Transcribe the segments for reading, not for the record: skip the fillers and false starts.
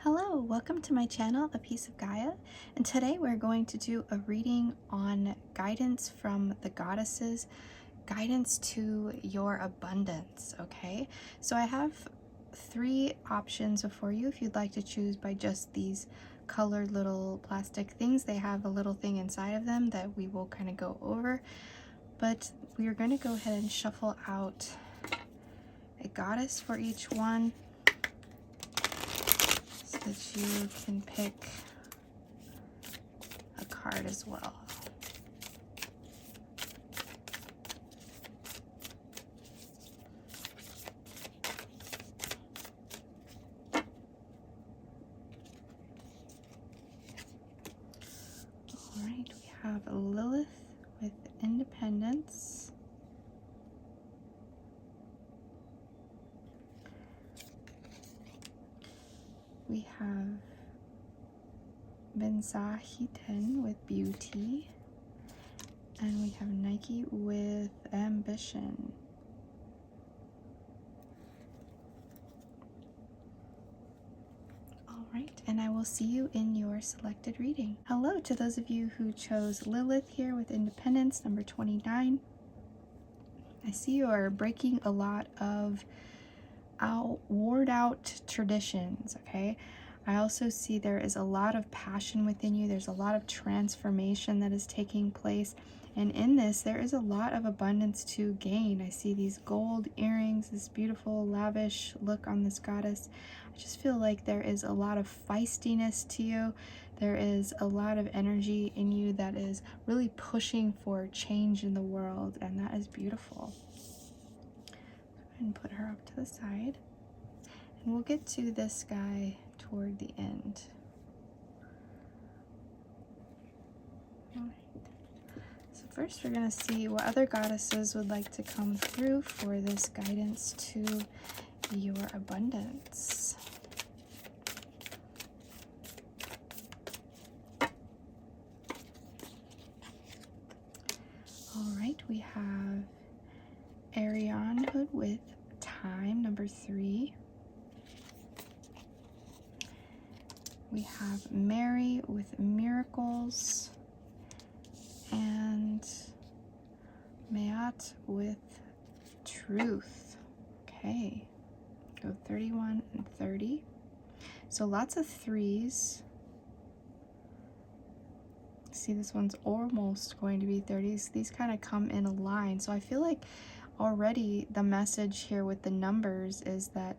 Hello, welcome to my channel, A Piece of Gaia, and today we're going to do a reading on guidance from the goddesses, guidance to your abundance, okay? So I have three options for you if you'd like to choose by just these colored little plastic things. They have a little thing inside of them that we will kind of go over, but we are going to go ahead and shuffle out a goddess for each one, that you can pick a card as well. All right, we have Lilith with independence. We have Benzahiten with beauty, and we have Nike with ambition. All right, and I will see you in your selected reading. Hello to those of you who chose Lilith here with independence, number 29. I see you are breaking a lot of worn out traditions, okay? I also see there is a lot of passion within you. There's a lot of transformation that is taking place. And in this, there is a lot of abundance to gain. I see these gold earrings, this beautiful, lavish look on this goddess. I just feel like there is a lot of feistiness to you. There is a lot of energy in you that is really pushing for change in the world, and that is beautiful. And put her up to the side, and we'll get to this guy toward the end. All right. So first we're going to see what other goddesses would like to come through for this guidance to your abundance. All right, we have Arianehood with time, number 3. We have Mary with miracles, and Mayat with truth. Okay, go 31 and 30. So lots of 3s. See, this one's almost going to be 30s. These kind of come in a line. So I feel like already the message here with the numbers is that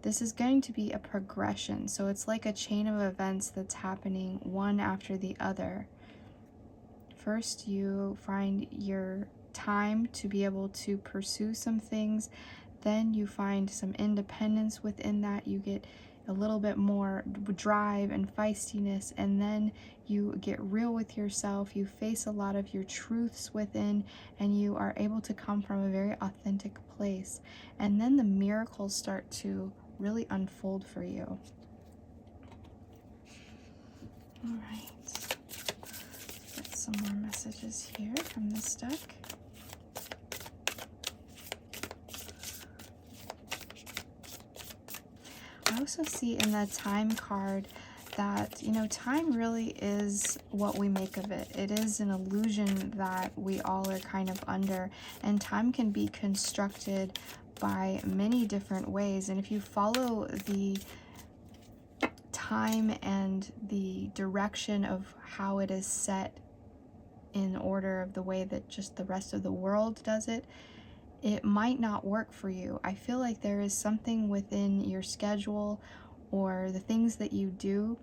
this is going to be a progression. So it's like a chain of events that's happening one after the other. First, you find your time to be able to pursue some things. Then you find some independence within that. You get a little bit more drive and feistiness, and then you get real with yourself. You face a lot of your truths within, and you are able to come from a very authentic place. And then the miracles start to really unfold for you. All right, get some more messages here from this deck. I also see in the time card that, time really is what we make of it. It is an illusion that we all are kind of under, and time can be constructed by many different ways. And if you follow the time and the direction of how it is set in order of the way that just the rest of the world does it, it might not work for you. I feel like there is something within your schedule or the things that you do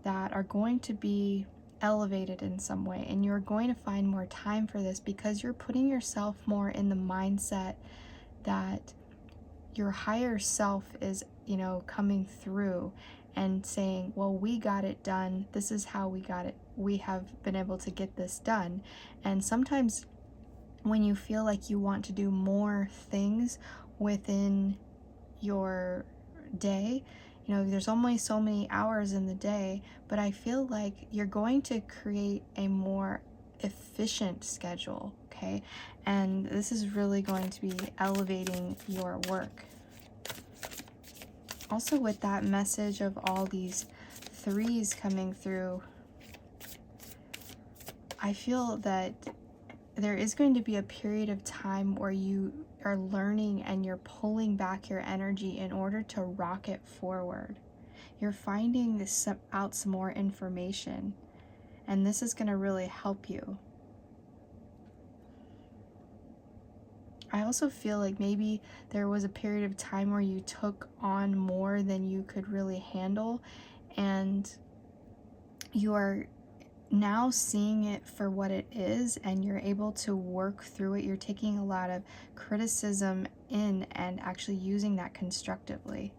that are going to be elevated in some way, and you're going to find more time for this because you're putting yourself more in the mindset that your higher self is, coming through and saying, well, we got it done. This is how we got it. We have been able to get this done. And sometimes when you feel like you want to do more things within your day, there's only so many hours in the day, but I feel like you're going to create a more efficient schedule, okay? And this is really going to be elevating your work. Also, with that message of all these threes coming through, I feel that there is going to be a period of time where you are learning and you're pulling back your energy in order to rocket forward. You're finding out some more information, and this is going to really help you. I also feel like maybe there was a period of time where you took on more than you could really handle, and you are now seeing it for what it is, and you're able to work through it. You're taking a lot of criticism in and actually using that constructively.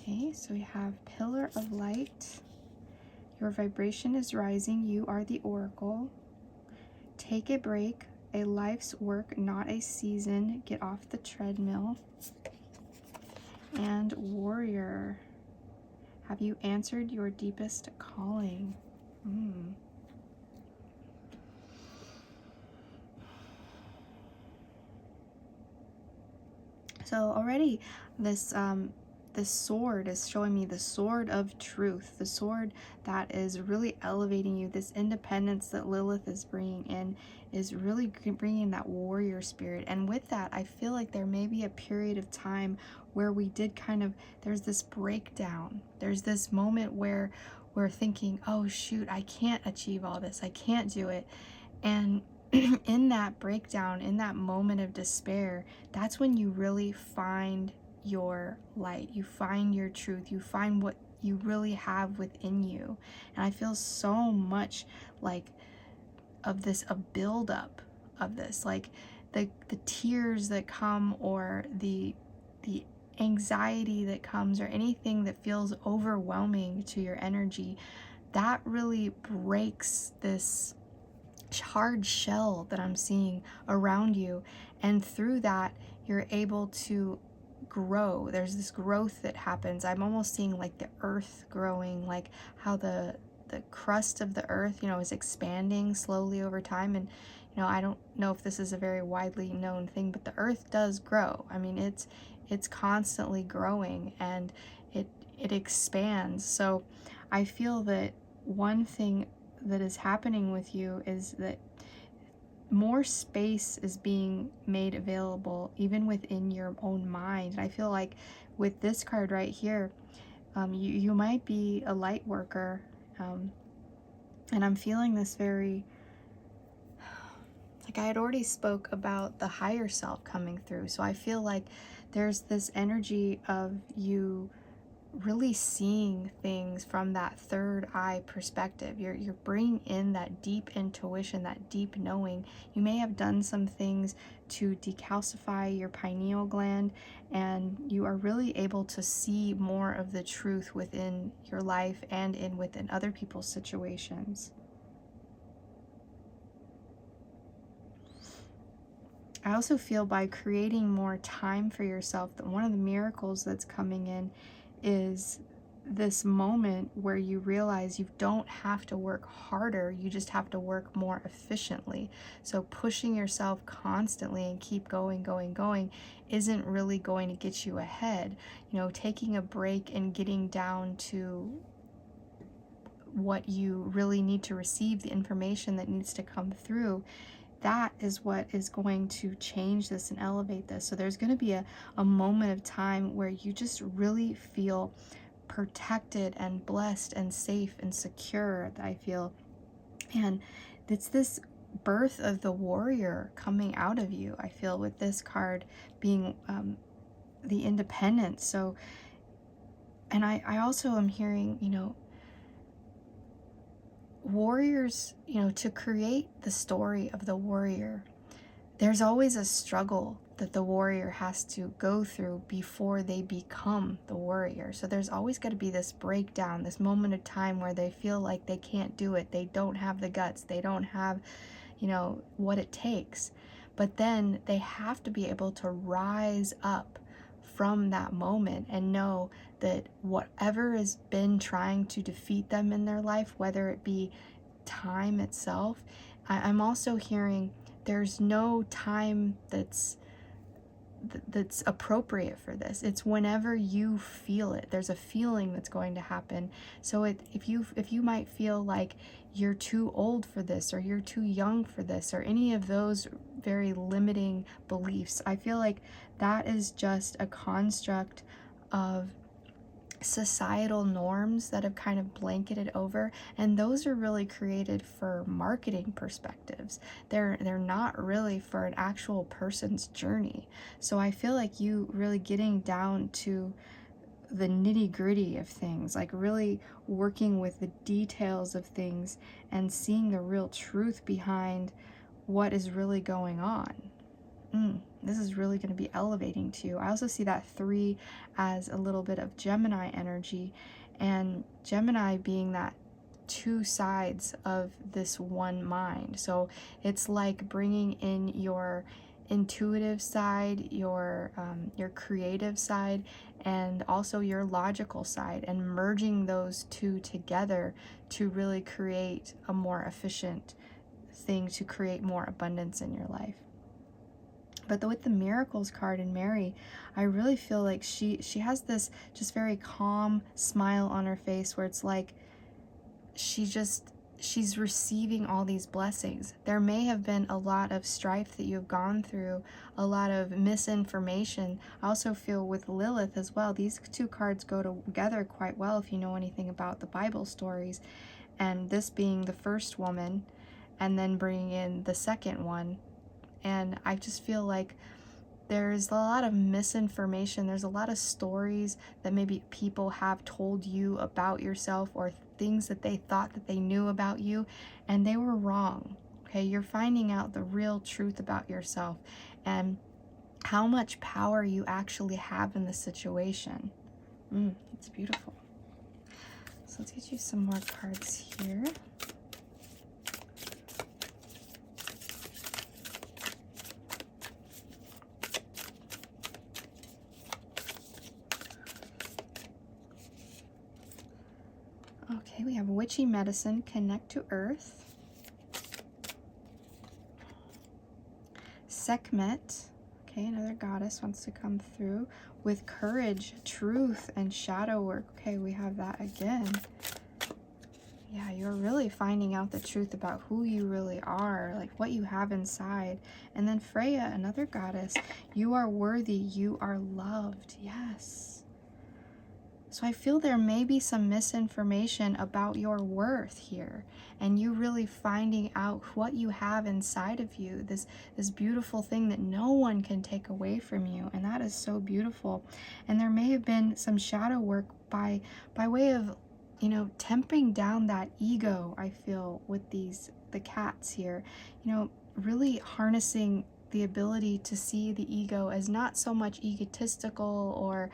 Okay, so we have Pillar of Light. Your vibration is rising. You are the Oracle. Take a break. A life's work, not a season. Get off the treadmill. And Warrior. Have you answered your deepest calling? So already this sword is showing me the sword of truth, the sword that is really elevating you. This independence that Lilith is bringing in is really bringing that warrior spirit. And with that, I feel like there may be a period of time where we did there's this breakdown. There's this moment where we're thinking, oh shoot, I can't achieve all this. I can't do it. And in that breakdown, in that moment of despair, that's when you really find your light. You find your truth. You find what you really have within you. And I feel so much like a buildup of this, like the tears that come, or the anxiety that comes, or anything that feels overwhelming to your energy, that really breaks this hard shell that I'm seeing around you. And through that, you're able to grow. There's this growth that happens. I'm almost seeing like the earth growing, like how the crust of the earth, is expanding slowly over time. And I don't know if this is a very widely known thing, but the earth does grow. I mean, it's constantly growing, and it expands. So I feel that one thing that is happening with you is that more space is being made available even within your own mind. And I feel like with this card right here, you might be a light worker, and I'm feeling this very, like I had already spoke about the higher self coming through. So I feel like there's this energy of you really seeing things from that third eye perspective. You're bringing in that deep intuition, that deep knowing. You may have done some things to decalcify your pineal gland, and you are really able to see more of the truth within your life and within other people's situations. I also feel by creating more time for yourself, that one of the miracles that's coming in is this moment where you realize you don't have to work harder, you just have to work more efficiently. So pushing yourself constantly and keep going isn't really going to get you ahead. Taking a break and getting down to what you really need to receive, the information that needs to come through, that is what is going to change this and elevate this. So there's going to be a moment of time where you just really feel protected and blessed and safe and secure, I feel. And it's this birth of the warrior coming out of you, I feel, with this card being the independence. So, and I also am hearing, warriors, to create the story of the warrior, there's always a struggle that the warrior has to go through before they become the warrior. So there's always got to be this breakdown, this moment of time where they feel like they can't do it. They don't have the guts. They don't have, what it takes. But then they have to be able to rise up from that moment and know that whatever has been trying to defeat them in their life, whether it be time itself, I'm also hearing there's no time that's that's appropriate for this. It's whenever you feel it. There's a feeling that's going to happen. So if you might feel like you're too old for this, or you're too young for this, or any of those very limiting beliefs, I feel like that is just a construct of societal norms that have kind of blanketed over, and those are really created for marketing perspectives. They're not really for an actual person's journey. So I feel like you really getting down to the nitty-gritty of things, like really working with the details of things and seeing the real truth behind what is really going on. This is really going to be elevating to you. I also see that 3 as a little bit of Gemini energy, and Gemini being that 2 sides of this one mind. So it's like bringing in your intuitive side, your creative side, and also your logical side, and merging those 2 together to really create a more efficient thing, to create more abundance in your life. But with the Miracles card in Mary, I really feel like she has this just very calm smile on her face, where it's like she's receiving all these blessings. There may have been a lot of strife that you've gone through, a lot of misinformation. I also feel with Lilith as well. These 2 cards go together quite well if you know anything about the Bible stories. And this being the first woman, and then bringing in the second one. And I just feel like there's a lot of misinformation. There's a lot of stories that maybe people have told you about yourself, or things that they thought that they knew about you, and they were wrong. Okay, you're finding out the real truth about yourself and how much power you actually have in the situation. It's beautiful. So let's get you some more cards here. Okay, we have Witchy Medicine, Connect to Earth. Sekhmet, okay, another goddess wants to come through with Courage, Truth, and Shadow Work. Okay, we have that again. Yeah, you're really finding out the truth about who you really are, like what you have inside. And then Freya, another goddess, you are worthy, you are loved. Yes. So I feel there may be some misinformation about your worth here, and you really finding out what you have inside of you, this beautiful thing that no one can take away from you, and that is so beautiful. And there may have been some shadow work by way of, you know, tempering down that ego, I feel, with the cats here, you know, really harnessing the ability to see the ego as not so much egotistical or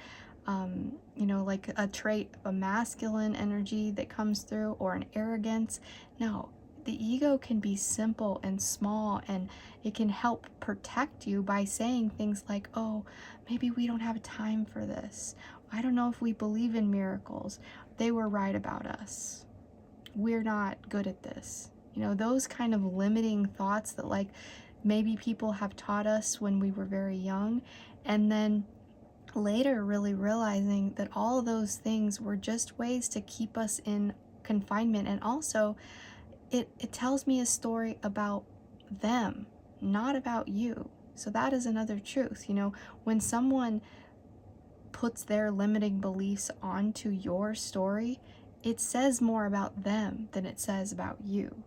you know, like a trait of a masculine energy that comes through, or an arrogance. No, the ego can be simple and small, and it can help protect you by saying things like, oh, maybe we don't have time for this. I don't know if we believe in miracles. They were right about us. We're not good at this. You know, those kind of limiting thoughts that like maybe people have taught us when we were very young, and then later really realizing that all of those things were just ways to keep us in confinement. And also it tells me a story about them, not about you. So that is another truth. You know, when someone puts their limiting beliefs onto your story, it says more about them than it says about you.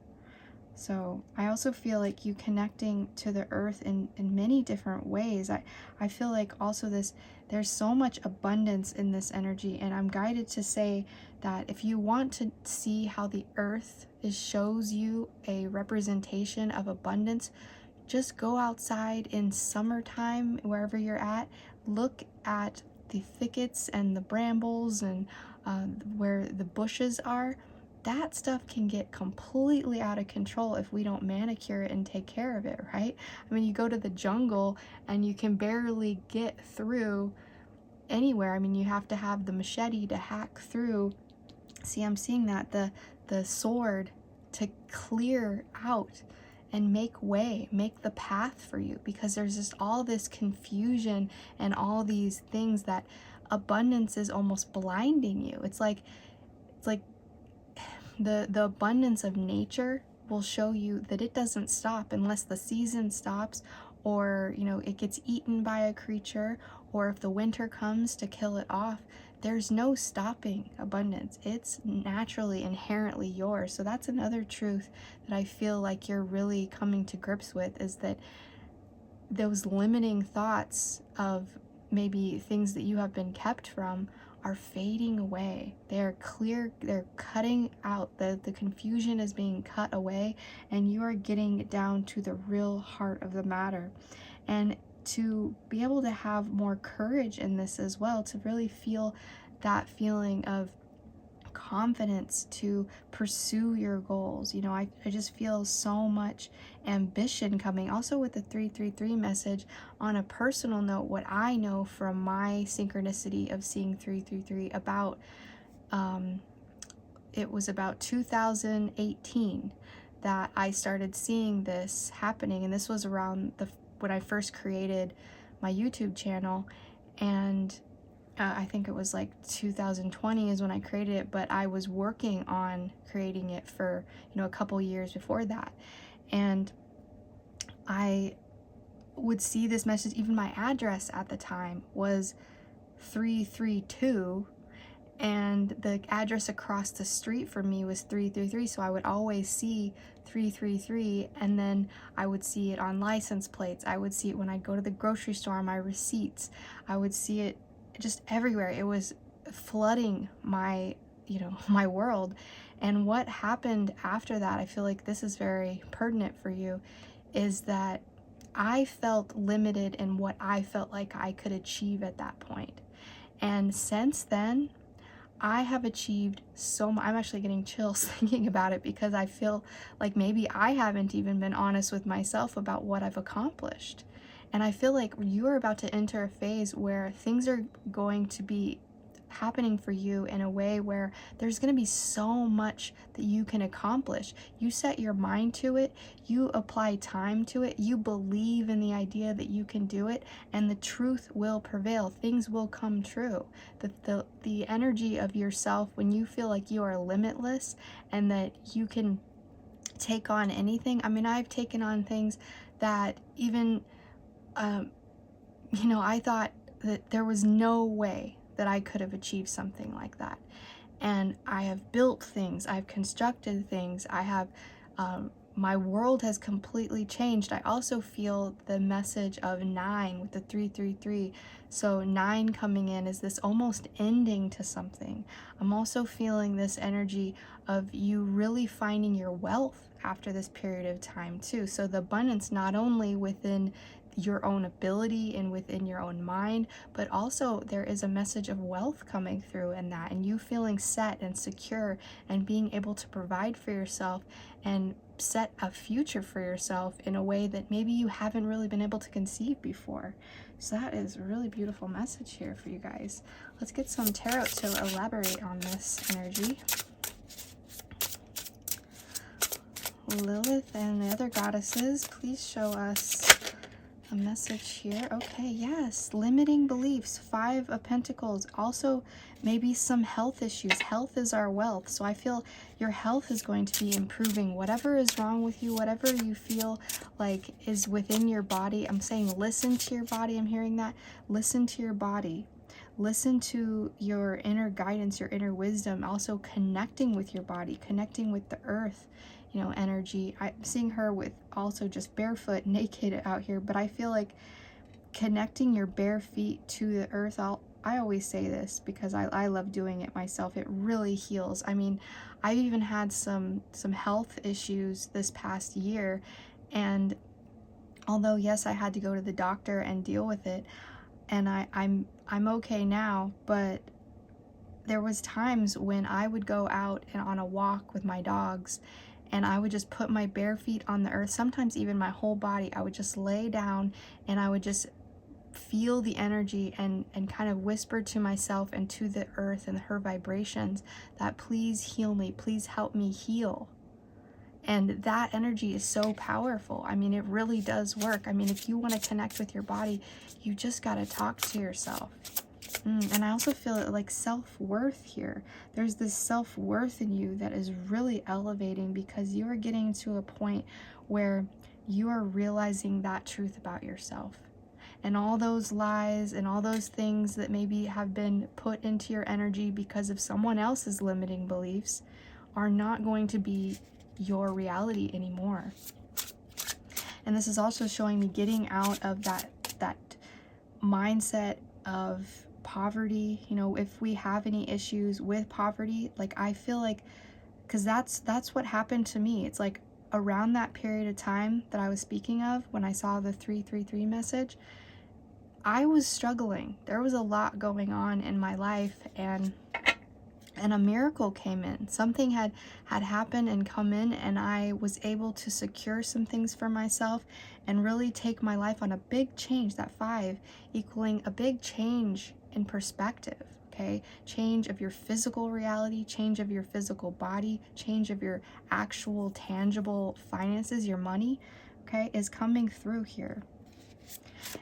So I also feel like you connecting to the earth in many different ways. I feel like also there's so much abundance in this energy, and I'm guided to say that if you want to see how the earth shows you a representation of abundance, just go outside in summertime, wherever you're at, look at the thickets and the brambles and where the bushes are. That stuff can get completely out of control if we don't manicure it and take care of it, right? I mean, you go to the jungle and you can barely get through anywhere. I mean, you have to have the machete to hack through. See, I'm seeing that, the sword to clear out and make way, make the path for you, because there's just all this confusion and all these things that abundance is almost blinding you. It's like the abundance of nature will show you that it doesn't stop unless the season stops, or it gets eaten by a creature, or if the winter comes to kill it off. There's no stopping abundance. It's naturally, inherently yours. So that's another truth that I feel like you're really coming to grips with, is that those limiting thoughts of maybe things that you have been kept from are fading away. They're clear, they're cutting out, the confusion is being cut away, and you are getting down to the real heart of the matter. And to be able to have more courage in this as well, to really feel that feeling of confidence to pursue your goals. I just feel so much ambition coming. Also with the 333 message, on a personal note, what I know from my synchronicity of seeing 333 about, it was about 2018 that I started seeing this happening, and this was around when I first created my YouTube channel, and I think it was like 2020 is when I created it, but I was working on creating it for, a couple years before that. And I would see this message, even my address at the time was 332, and the address across the street from me was 333. So I would always see 333, and then I would see it on license plates. I would see it when I go to the grocery store on my receipts. I would see it just everywhere. It was flooding my my world. And what happened after that, I feel like this is very pertinent for you, is that I felt limited in what I felt like I could achieve at that point. And since then, I have achieved so much. I'm actually getting chills thinking about it, because I feel like maybe I haven't even been honest with myself about what I've accomplished. And I feel like you are about to enter a phase where things are going to be happening for you in a way where there's going to be so much that you can accomplish. You set your mind to it, you apply time to it, you believe in the idea that you can do it, and the truth will prevail. Things will come true. The energy of yourself, when you feel like you are limitless and that you can take on anything. I mean, I've taken on things that even I thought that there was no way that I could have achieved something like that. And I have built things, I've constructed things, my world has completely changed. I also feel the message of 9 with the 333. So 9 coming in is this almost ending to something. I'm also feeling this energy of you really finding your wealth after this period of time too. So the abundance not only within your own ability and within your own mind, but also there is a message of wealth coming through in that, and you feeling set and secure and being able to provide for yourself and set a future for yourself in a way that maybe you haven't really been able to conceive before. So that is a really beautiful message here for you guys. Let's get some tarot to elaborate on this energy. Lilith and the other goddesses, please show us a message here. Okay, yes, limiting beliefs, 5 of Pentacles. Also, maybe some health issues. Health is our wealth. So I feel your health is going to be improving. Whatever is wrong with you, whatever you feel like is within your body. I'm saying listen to your body. I'm hearing that. Listen to your body. Listen to your inner guidance, your inner wisdom. Also connecting with your body, connecting with the earth, energy. I'm seeing her with also just barefoot, naked out here, but I feel like connecting your bare feet to the earth. I always say this because I love doing it myself. It really heals. I mean, I've even had some health issues this past year, and although yes, I had to go to the doctor and deal with it, and I'm okay now, but there was times when I would go out and on a walk with my dogs, and I would just put my bare feet on the earth, sometimes even my whole body. I would just lay down and I would just feel the energy and kind of whisper to myself and to the earth and her vibrations that please heal me, please help me heal. And that energy is so powerful. I mean, it really does work. I mean, if you want to connect with your body, you just got to talk to yourself. And I also feel like self-worth here. There's this self-worth in you that is really elevating because you are getting to a point where you are realizing that truth about yourself. And all those lies and all those things that maybe have been put into your energy because of someone else's limiting beliefs are not going to be your reality anymore. And this is also showing me getting out of that mindset of poverty. You know, if we have any issues with poverty, like I feel like, because that's what happened to me. It's like around that period of time that I was speaking of when I saw the 333 message, I was struggling. There was a lot going on in my life, and a miracle came in. Something had happened and come in, and I was able to secure some things for myself and really take my life on a big change. That 5 equaling a big change in perspective. Okay, change of your physical reality, change of your physical body, change of your actual tangible finances, your money, okay, is coming through here.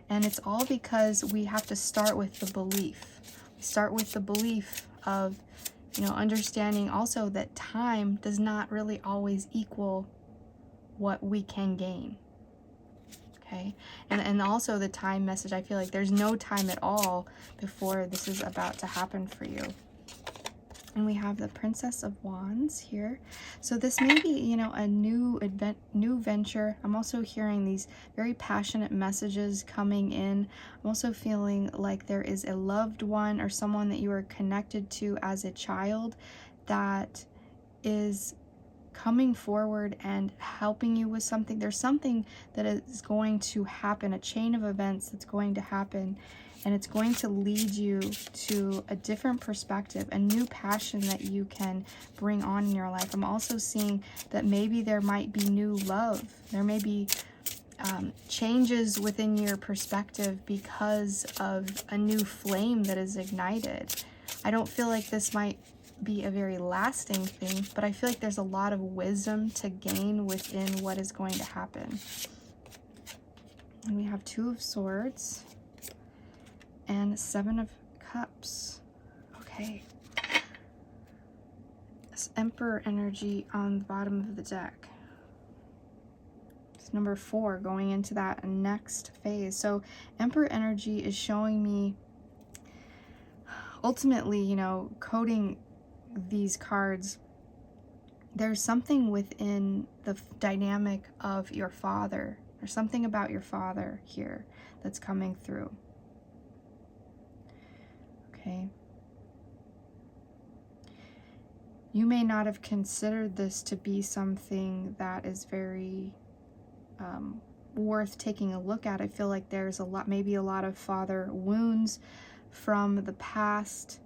And it's all because we have to start with the belief. Start with the belief of, you know, understanding also that time does not really always equal what we can gain. Okay, and also the time message, I feel like there's no time at all before this is about to happen for you. And we have the Princess of Wands here. So this may be, you know, a new venture. I'm also hearing these very passionate messages coming in. I'm also feeling like there is a loved one or someone that you are connected to as a child that is coming forward and helping you with something. There's something that is going to happen, a chain of events that's going to happen, and it's going to lead you to a different perspective, a new passion that you can bring on in your life. I'm also seeing that maybe there might be new love. There may be changes within your perspective because of a new flame that is ignited. I don't feel like this might be a very lasting thing, but I feel like there's a lot of wisdom to gain within what is going to happen. And we have 2 of Swords and 7 of Cups. Okay. This Emperor energy on the bottom of the deck. It's number 4 going into that next phase. So Emperor energy is showing me ultimately, you know, coding these cards, there's something within the dynamic of your father. There's something about your father here that's coming through. Okay. You may not have considered this to be something that is very worth taking a look at. I feel like there's maybe a lot of father wounds from the past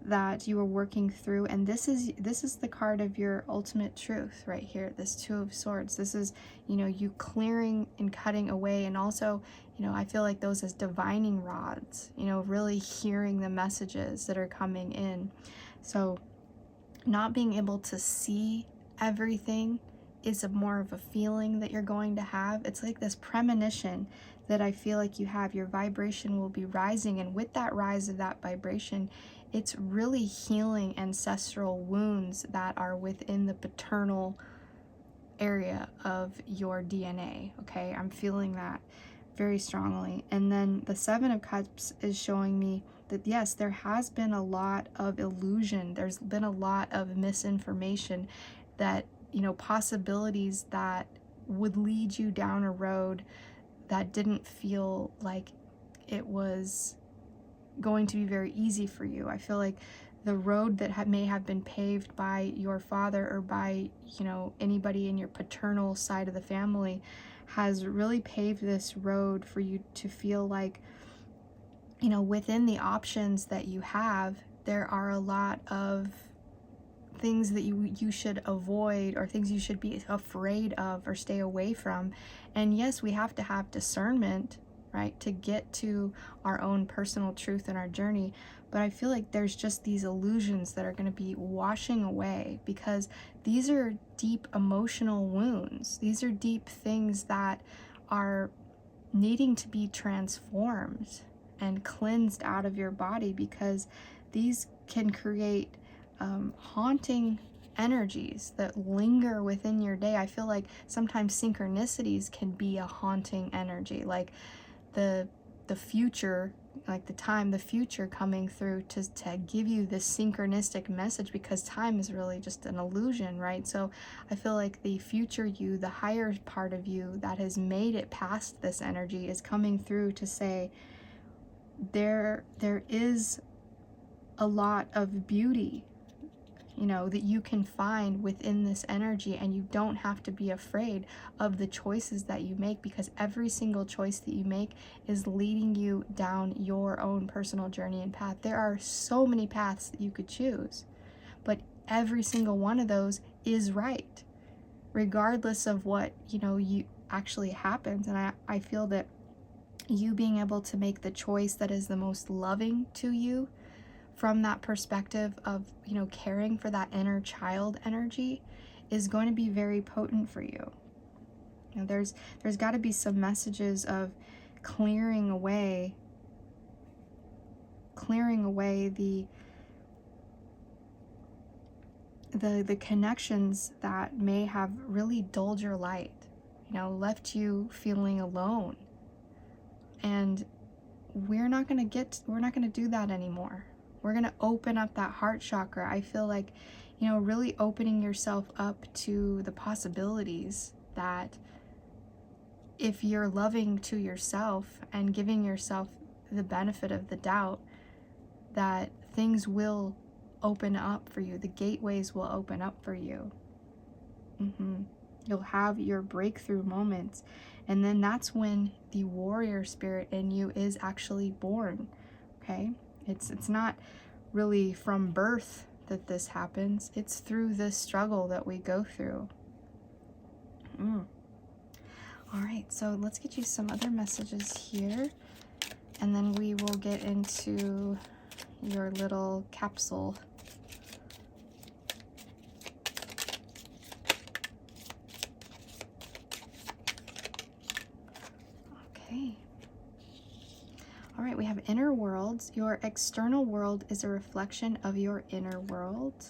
that you are working through, and this is the card of your ultimate truth right here, this 2 of Swords. This is, you know, you clearing and cutting away, and also, you know, I feel like those as divining rods, you know, really hearing the messages that are coming in. So not being able to see everything is more of a feeling that you're going to have. It's like this premonition that I feel like you have. Your vibration will be rising, and with that rise of that vibration, it's really healing ancestral wounds that are within the paternal area of your DNA, okay? I'm feeling that very strongly. And then the 7 of Cups is showing me that, yes, there has been a lot of illusion. There's been a lot of misinformation that, you know, possibilities that would lead you down a road that didn't feel like it was going to be very easy for you. I feel like the road that may have been paved by your father or by, you know, anybody in your paternal side of the family has really paved this road for you to feel like, you know, within the options that you have, there are a lot of things that you should avoid, or things you should be afraid of or stay away from. And yes, we have to have discernment, right? To get to our own personal truth in our journey. But I feel like there's just these illusions that are going to be washing away, because these are deep emotional wounds. These are deep things that are needing to be transformed and cleansed out of your body, because these can create haunting energies that linger within your day. I feel like sometimes synchronicities can be a haunting energy, like the future, like the future coming through to give you this synchronistic message, because time is really just an illusion, right? So I feel like the future you, the higher part of you that has made it past this energy, is coming through to say there is a lot of beauty, you know, that you can find within this energy, and you don't have to be afraid of the choices that you make, because every single choice that you make is leading you down your own personal journey and path. There are so many paths that you could choose, but every single one of those is right, regardless of what, you know, you actually happens. And I feel that you being able to make the choice that is the most loving to you, from that perspective of, you know, caring for that inner child energy, is going to be very potent for you. You know, there's got to be some messages of clearing away the connections that may have really dulled your light, you know, left you feeling alone. And we're not going to do that anymore. We're going to open up that heart chakra. I feel like, you know, really opening yourself up to the possibilities that if you're loving to yourself and giving yourself the benefit of the doubt, that things will open up for you. The gateways will open up for you. You'll have your breakthrough moments. And then that's when the warrior spirit in you is actually born. Okay? It's not really from birth that this happens. It's through this struggle that we go through. All right, so let's get you some other messages here, and then we will get into your little capsule. Okay. All right, we have inner worlds. Your external world is a reflection of your inner world.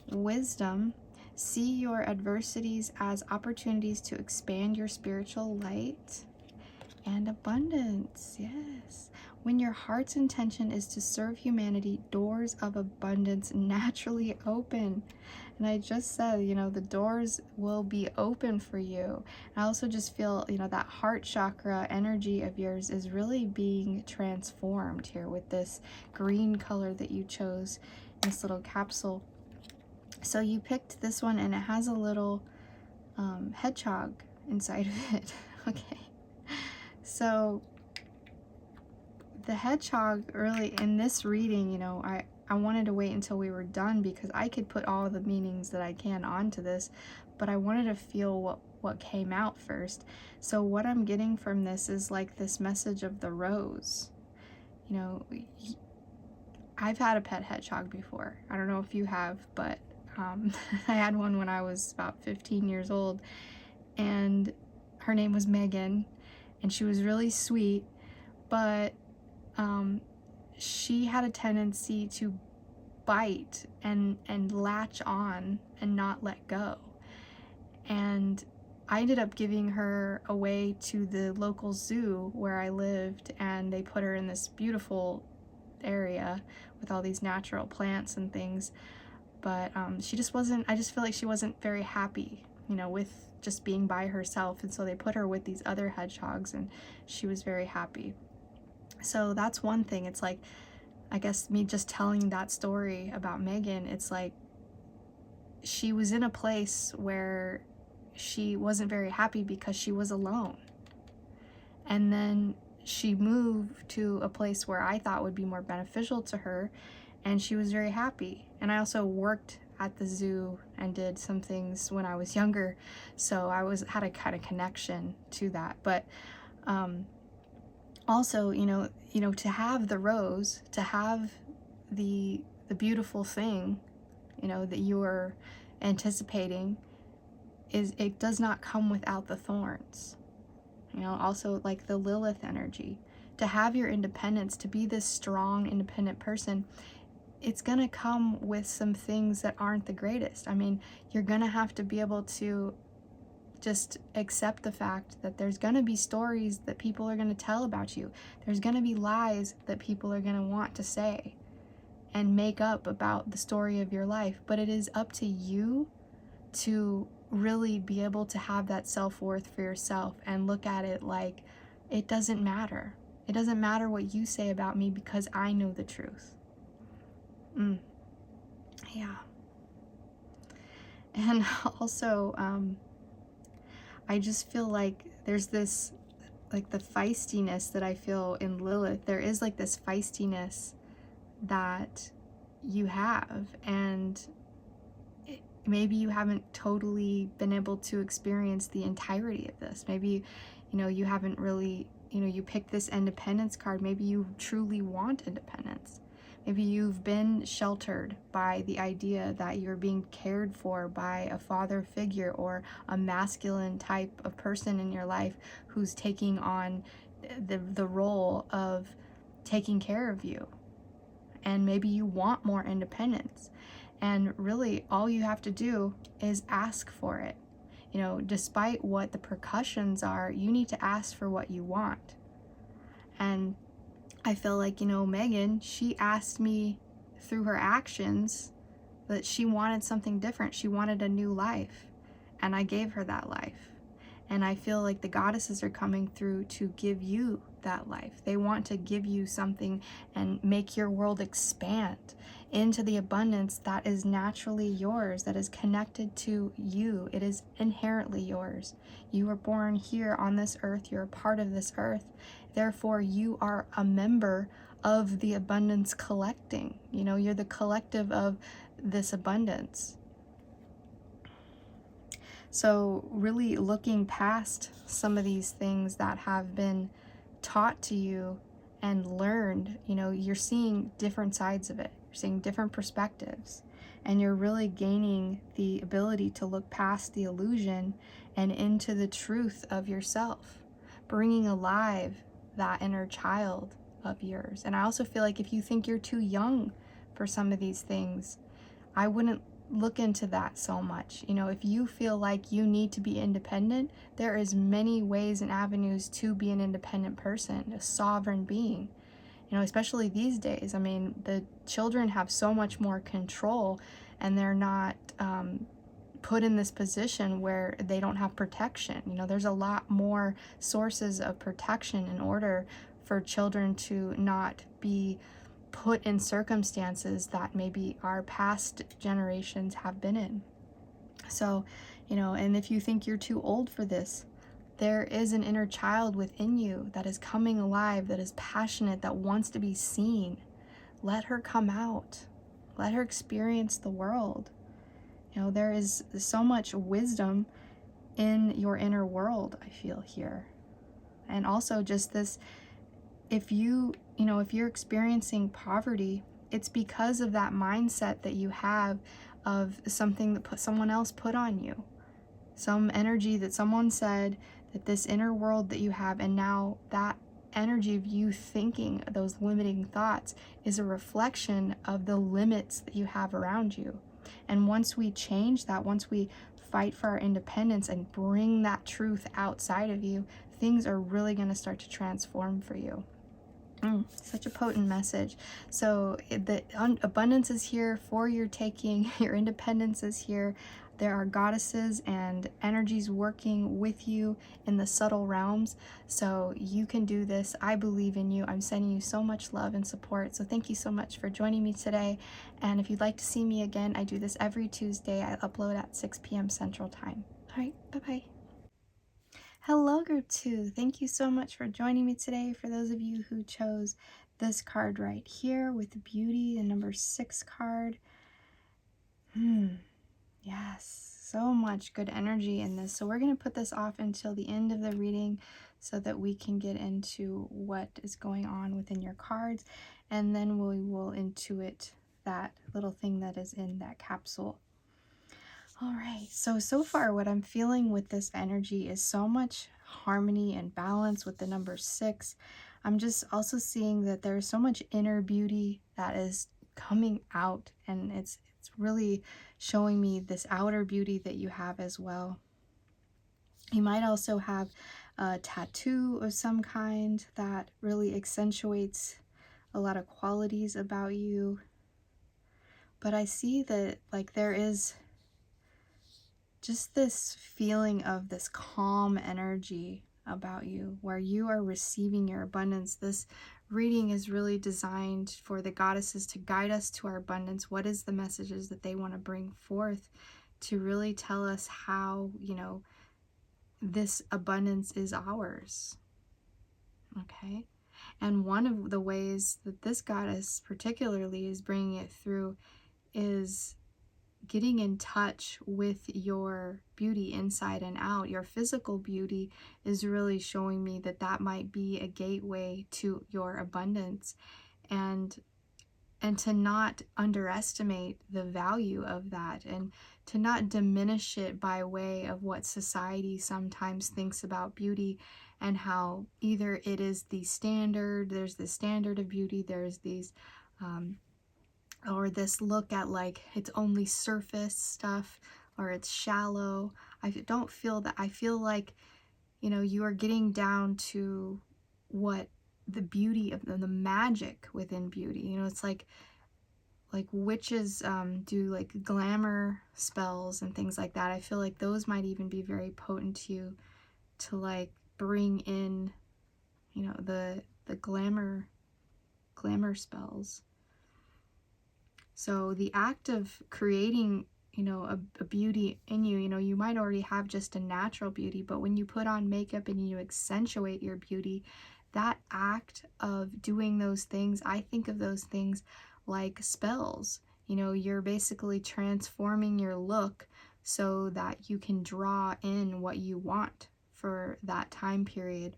Wisdom. See your adversities as opportunities to expand your spiritual light. And abundance. Yes. When your heart's intention is to serve humanity, doors of abundance naturally open. And I just said, you know, the doors will be open for you. I also just feel, you know, that heart chakra energy of yours is really being transformed here with this green color that you chose in this little capsule. So you picked this one, and it has a little hedgehog inside of it. Okay. So the hedgehog, really, in this reading, you know, I wanted to wait until we were done, because I could put all the meanings that I can onto this, but I wanted to feel what came out first. So what I'm getting from this is like this message of the rose. You know, I've had a pet hedgehog before. I don't know if you have, but I had one when I was about 15 years old, and her name was Megan, and she was really sweet, but she had a tendency to bite and latch on and not let go. And I ended up giving her away to the local zoo where I lived, and they put her in this beautiful area with all these natural plants and things. But she just wasn't, I just feel like she wasn't very happy, you know, with just being by herself. And so they put her with these other hedgehogs, and she was very happy. So that's one thing. It's like, I guess me just telling that story about Megan, it's like she was in a place where she wasn't very happy because she was alone. And then she moved to a place where I thought would be more beneficial to her, and she was very happy. And I also worked at the zoo and did some things when I was younger, so I had a kind of connection to that. But Also, to have the rose, to have the beautiful thing, that you are anticipating, it does not come without the thorns. Also like the Lilith energy. To have your independence, to be this strong, independent person, it's gonna come with some things that aren't the greatest. I mean, you're gonna have to be able to just accept the fact that there's gonna be stories that people are gonna tell about you. There's gonna be lies that people are gonna want to say and make up about the story of your life. But it is up to you to really be able to have that self-worth for yourself and look at it like, it doesn't matter. It doesn't matter what you say about me because I know the truth. Yeah. And also, I just feel like there's this, like the feistiness that I feel in Lilith. There is like this feistiness that you have, and maybe you haven't totally been able to experience the entirety of this. Maybe, you haven't really, you picked this independence card. Maybe you truly want independence. Maybe you've been sheltered by the idea that you're being cared for by a father figure or a masculine type of person in your life who's taking on the role of taking care of you. And maybe you want more independence. And really, all you have to do is ask for it. Despite what the repercussions are, you need to ask for what you want. And I feel like, Megan, she asked me through her actions that she wanted something different. She wanted a new life. And I gave her that life. And I feel like the goddesses are coming through to give you that life. They want to give you something and make your world expand into the abundance that is naturally yours, that is connected to you. It is inherently yours. You were born here on this earth. You're a part of this earth. Therefore, you are a member of the abundance collecting. You're the collective of this abundance. So really looking past some of these things that have been taught to you and learned, you're seeing different sides of it. You're seeing different perspectives. And you're really gaining the ability to look past the illusion and into the truth of yourself, bringing alive that inner child of yours. And I also feel like if you think you're too young for some of these things, I wouldn't look into that so much. If you feel like you need to be independent, there is many ways and avenues to be an independent person, a sovereign being. Especially these days. I mean, the children have so much more control, and they're not put in this position where they don't have protection. There's a lot more sources of protection in order for children to not be put in circumstances that maybe our past generations have been in. So, and if you think you're too old for this, there is an inner child within you that is coming alive, that is passionate, that wants to be seen. Let her come out. Let her experience the world. There is so much wisdom in your inner world, I feel here. And also just this, if you're experiencing poverty, it's because of that mindset that you have of something that someone else put on you. Some energy that someone said, that this inner world that you have, and now that energy of you thinking those limiting thoughts is a reflection of the limits that you have around you. And once we change that, once we fight for our independence and bring that truth outside of you, things are really going to start to transform for you. Such a potent message. So the abundance is here for your taking. Your independence is here. There are goddesses and energies working with you in the subtle realms. So you can do this. I believe in you. I'm sending you so much love and support. So thank you so much for joining me today. And if you'd like to see me again, I do this every Tuesday. I upload at 6 p.m. Central Time. All right, bye-bye. Hello, Group 2. Thank you so much for joining me today. For those of you who chose this card right here with Beauty, the number 6 card. Yes, so much good energy in this. So we're going to put this off until the end of the reading so that we can get into what is going on within your cards, and then we will intuit that little thing that is in that capsule. All right, so far what I'm feeling with this energy is so much harmony and balance with the number 6. I'm just also seeing that there's so much inner beauty that is coming out, and it's really showing me this outer beauty that you have as well. You might also have a tattoo of some kind that really accentuates a lot of qualities about you. But I see that like there is just this feeling of this calm energy about you where you are receiving your abundance. This reading is really designed for the goddesses to guide us to our abundance. What is the messages that they want to bring forth to really tell us how, you know, this abundance is ours. Okay? And one of the ways that this goddess particularly is bringing it through is getting in touch with your beauty inside and out. Your physical beauty is really showing me that that might be a gateway to your abundance, and to not underestimate the value of that, and to not diminish it by way of what society sometimes thinks about beauty, and how either it is the standard, there's the standard of beauty, there's these or this look at like it's only surface stuff, or it's shallow. I don't feel that. I feel like, you know, you are getting down to what the beauty of the magic within beauty. You know, it's like witches do like glamour spells and things like that. I feel like those might even be very potent to you, to like bring in, you know, the glamour spells. So the act of creating, you know, a beauty in you, you know, you might already have just a natural beauty, but when you put on makeup and you accentuate your beauty, that act of doing those things, I think of those things like spells. You know, you're basically transforming your look so that you can draw in what you want for that time period.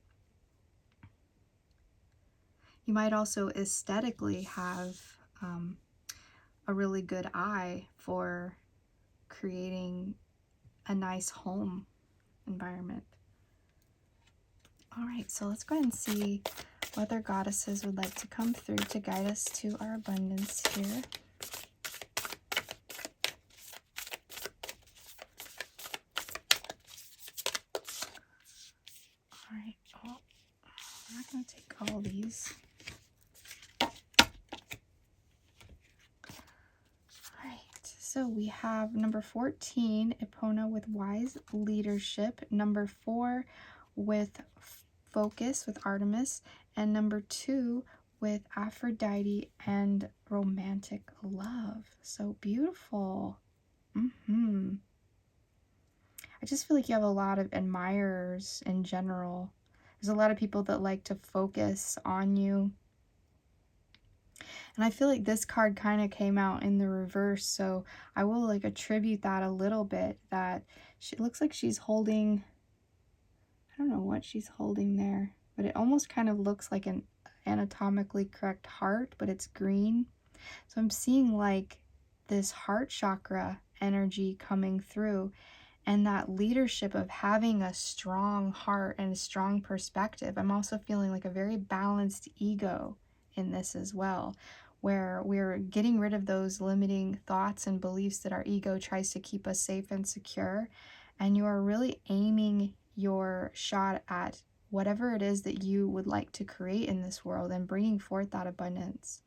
You might also aesthetically have a really good eye for creating a nice home environment. All right, so let's go ahead and see what other goddesses would like to come through to guide us to our abundance here. All right, oh, I'm not going to take all these. So we have number 14, Epona with wise leadership, number 4 with focus with Artemis, and number 2 with Aphrodite and romantic love. So beautiful. I just feel like you have a lot of admirers in general. There's a lot of people that like to focus on you. And I feel like this card kind of came out in the reverse, so I will like attribute that a little bit, that she looks like she's holding, I don't know what she's holding there, but it almost kind of looks like an anatomically correct heart, but it's green. So I'm seeing like this heart chakra energy coming through, and that leadership of having a strong heart and a strong perspective. I'm also feeling like a very balanced ego in this as well, where we're getting rid of those limiting thoughts and beliefs that our ego tries to keep us safe and secure, and you are really aiming your shot at whatever it is that you would like to create in this world and bringing forth that abundance.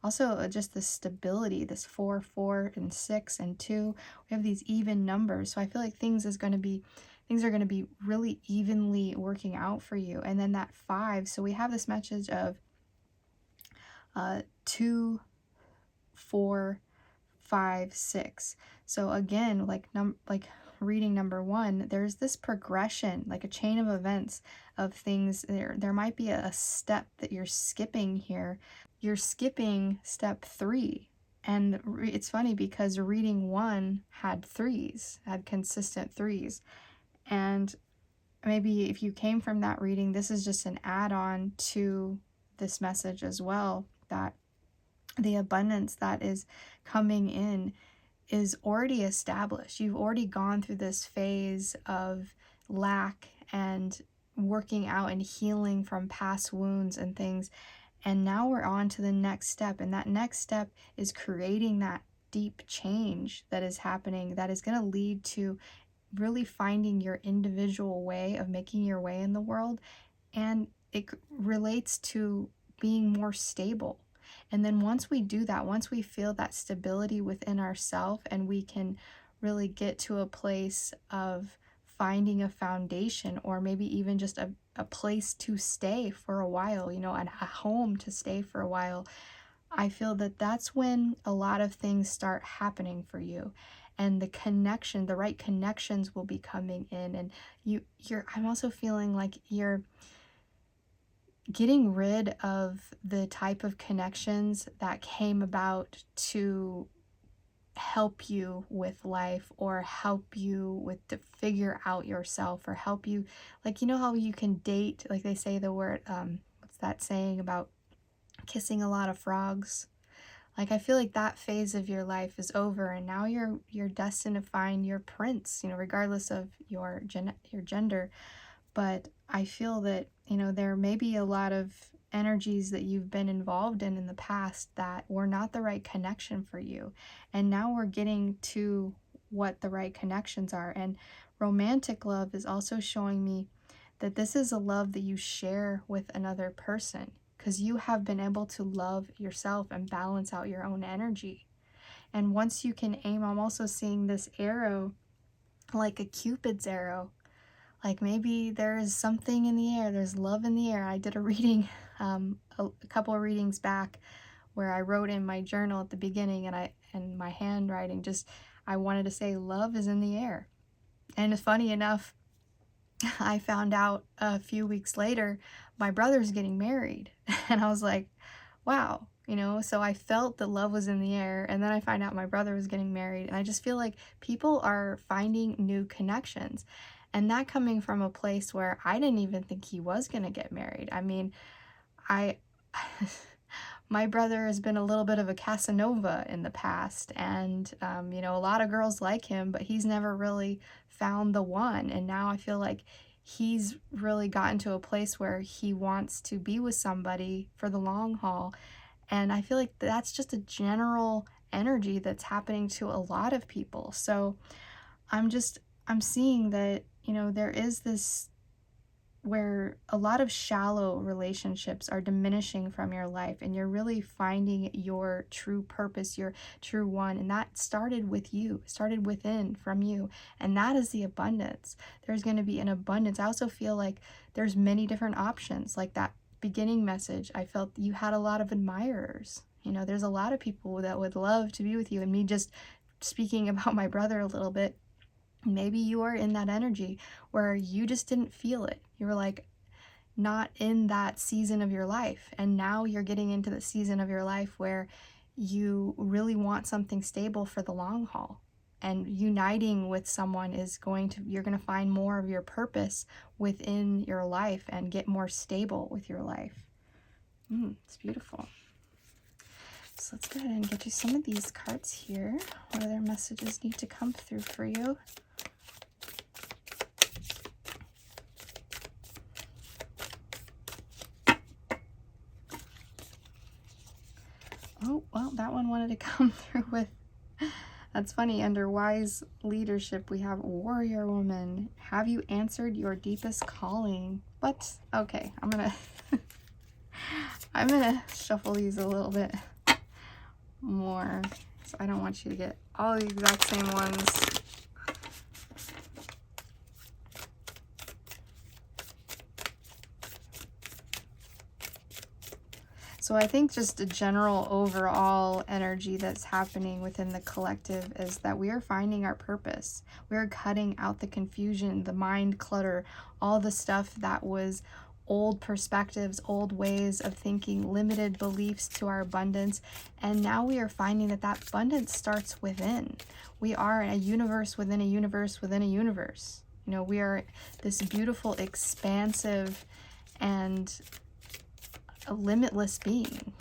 Also, just the stability, this 4, 4, and 6, and 2. We have these even numbers, so I feel like things are going to be really evenly working out for you. And then that 5, so we have this message of 2, 4, 5, 6. So again, like reading number 1, there's this progression, like a chain of events of things. There might be a step that you're skipping here. You're skipping step 3. And it's funny because reading 1 had 3s, had consistent 3s. And maybe if you came from that reading, this is just an add-on to this message as well, that the abundance that is coming in is already established. You've already gone through this phase of lack and working out and healing from past wounds and things. And now we're on to the next step. And that next step is creating that deep change that is happening, that is going to lead to really finding your individual way of making your way in the world. And it relates to being more stable. And then once we do that, once we feel that stability within ourselves, and we can really get to a place of finding a foundation, or maybe even just a place to stay for a while, and a home to stay for a while, I feel that that's when a lot of things start happening for you. And the right connections will be coming in. And I'm also feeling like you're getting rid of the type of connections that came about to help you with life, or help you with to figure out yourself, or help you, like, how you can date, like they say the word, what's that saying about kissing a lot of frogs? Like, I feel like that phase of your life is over, and now you're destined to find your prince, regardless of your gender. But I feel that, there may be a lot of energies that you've been involved in the past that were not the right connection for you. And now we're getting to what the right connections are. And romantic love is also showing me that this is a love that you share with another person, because you have been able to love yourself and balance out your own energy. And once you can aim, I'm also seeing this arrow like a Cupid's arrow. Like, maybe there's something in the air, there's love in the air. I did a reading, a couple of readings back, where I wrote in my journal at the beginning, and my handwriting, I wanted to say love is in the air. And funny enough, I found out a few weeks later my brother's getting married. And I was like, wow, so I felt that love was in the air. And then I find out my brother was getting married. And I just feel like people are finding new connections. And that coming from a place where I didn't even think he was going to get married. I mean, my brother has been a little bit of a Casanova in the past, and, a lot of girls like him, but he's never really found the one. And now I feel like he's really gotten to a place where he wants to be with somebody for the long haul. And I feel like that's just a general energy that's happening to a lot of people. So I'm seeing that, there is this where a lot of shallow relationships are diminishing from your life, and you're really finding your true purpose, your true one. And that started with you, started within from you. And that is the abundance. There's going to be an abundance. I also feel like there's many different options. Like that beginning message, I felt you had a lot of admirers. There's a lot of people that would love to be with you. And me just speaking about my brother a little bit, maybe you are in that energy where you just didn't feel it. You were like not in that season of your life. And now you're getting into the season of your life where you really want something stable for the long haul. And uniting with someone you're going to find more of your purpose within your life and get more stable with your life. It's beautiful. So let's go ahead and get you some of these cards here. What other messages need to come through for you? Oh, well, that one wanted to come through with, that's funny, under wise leadership, we have warrior woman. Have you answered your deepest calling? But, okay, I'm gonna shuffle these a little bit more, so I don't want you to get all the exact same ones. So I think just a general overall energy that's happening within the collective is that we are finding our purpose. We are cutting out the confusion, the mind clutter, all the stuff that was old perspectives, old ways of thinking, limited beliefs to our abundance. And now we are finding that abundance starts within. We are a universe within a universe within a universe. You know, we are this beautiful, expansive, and a limitless being.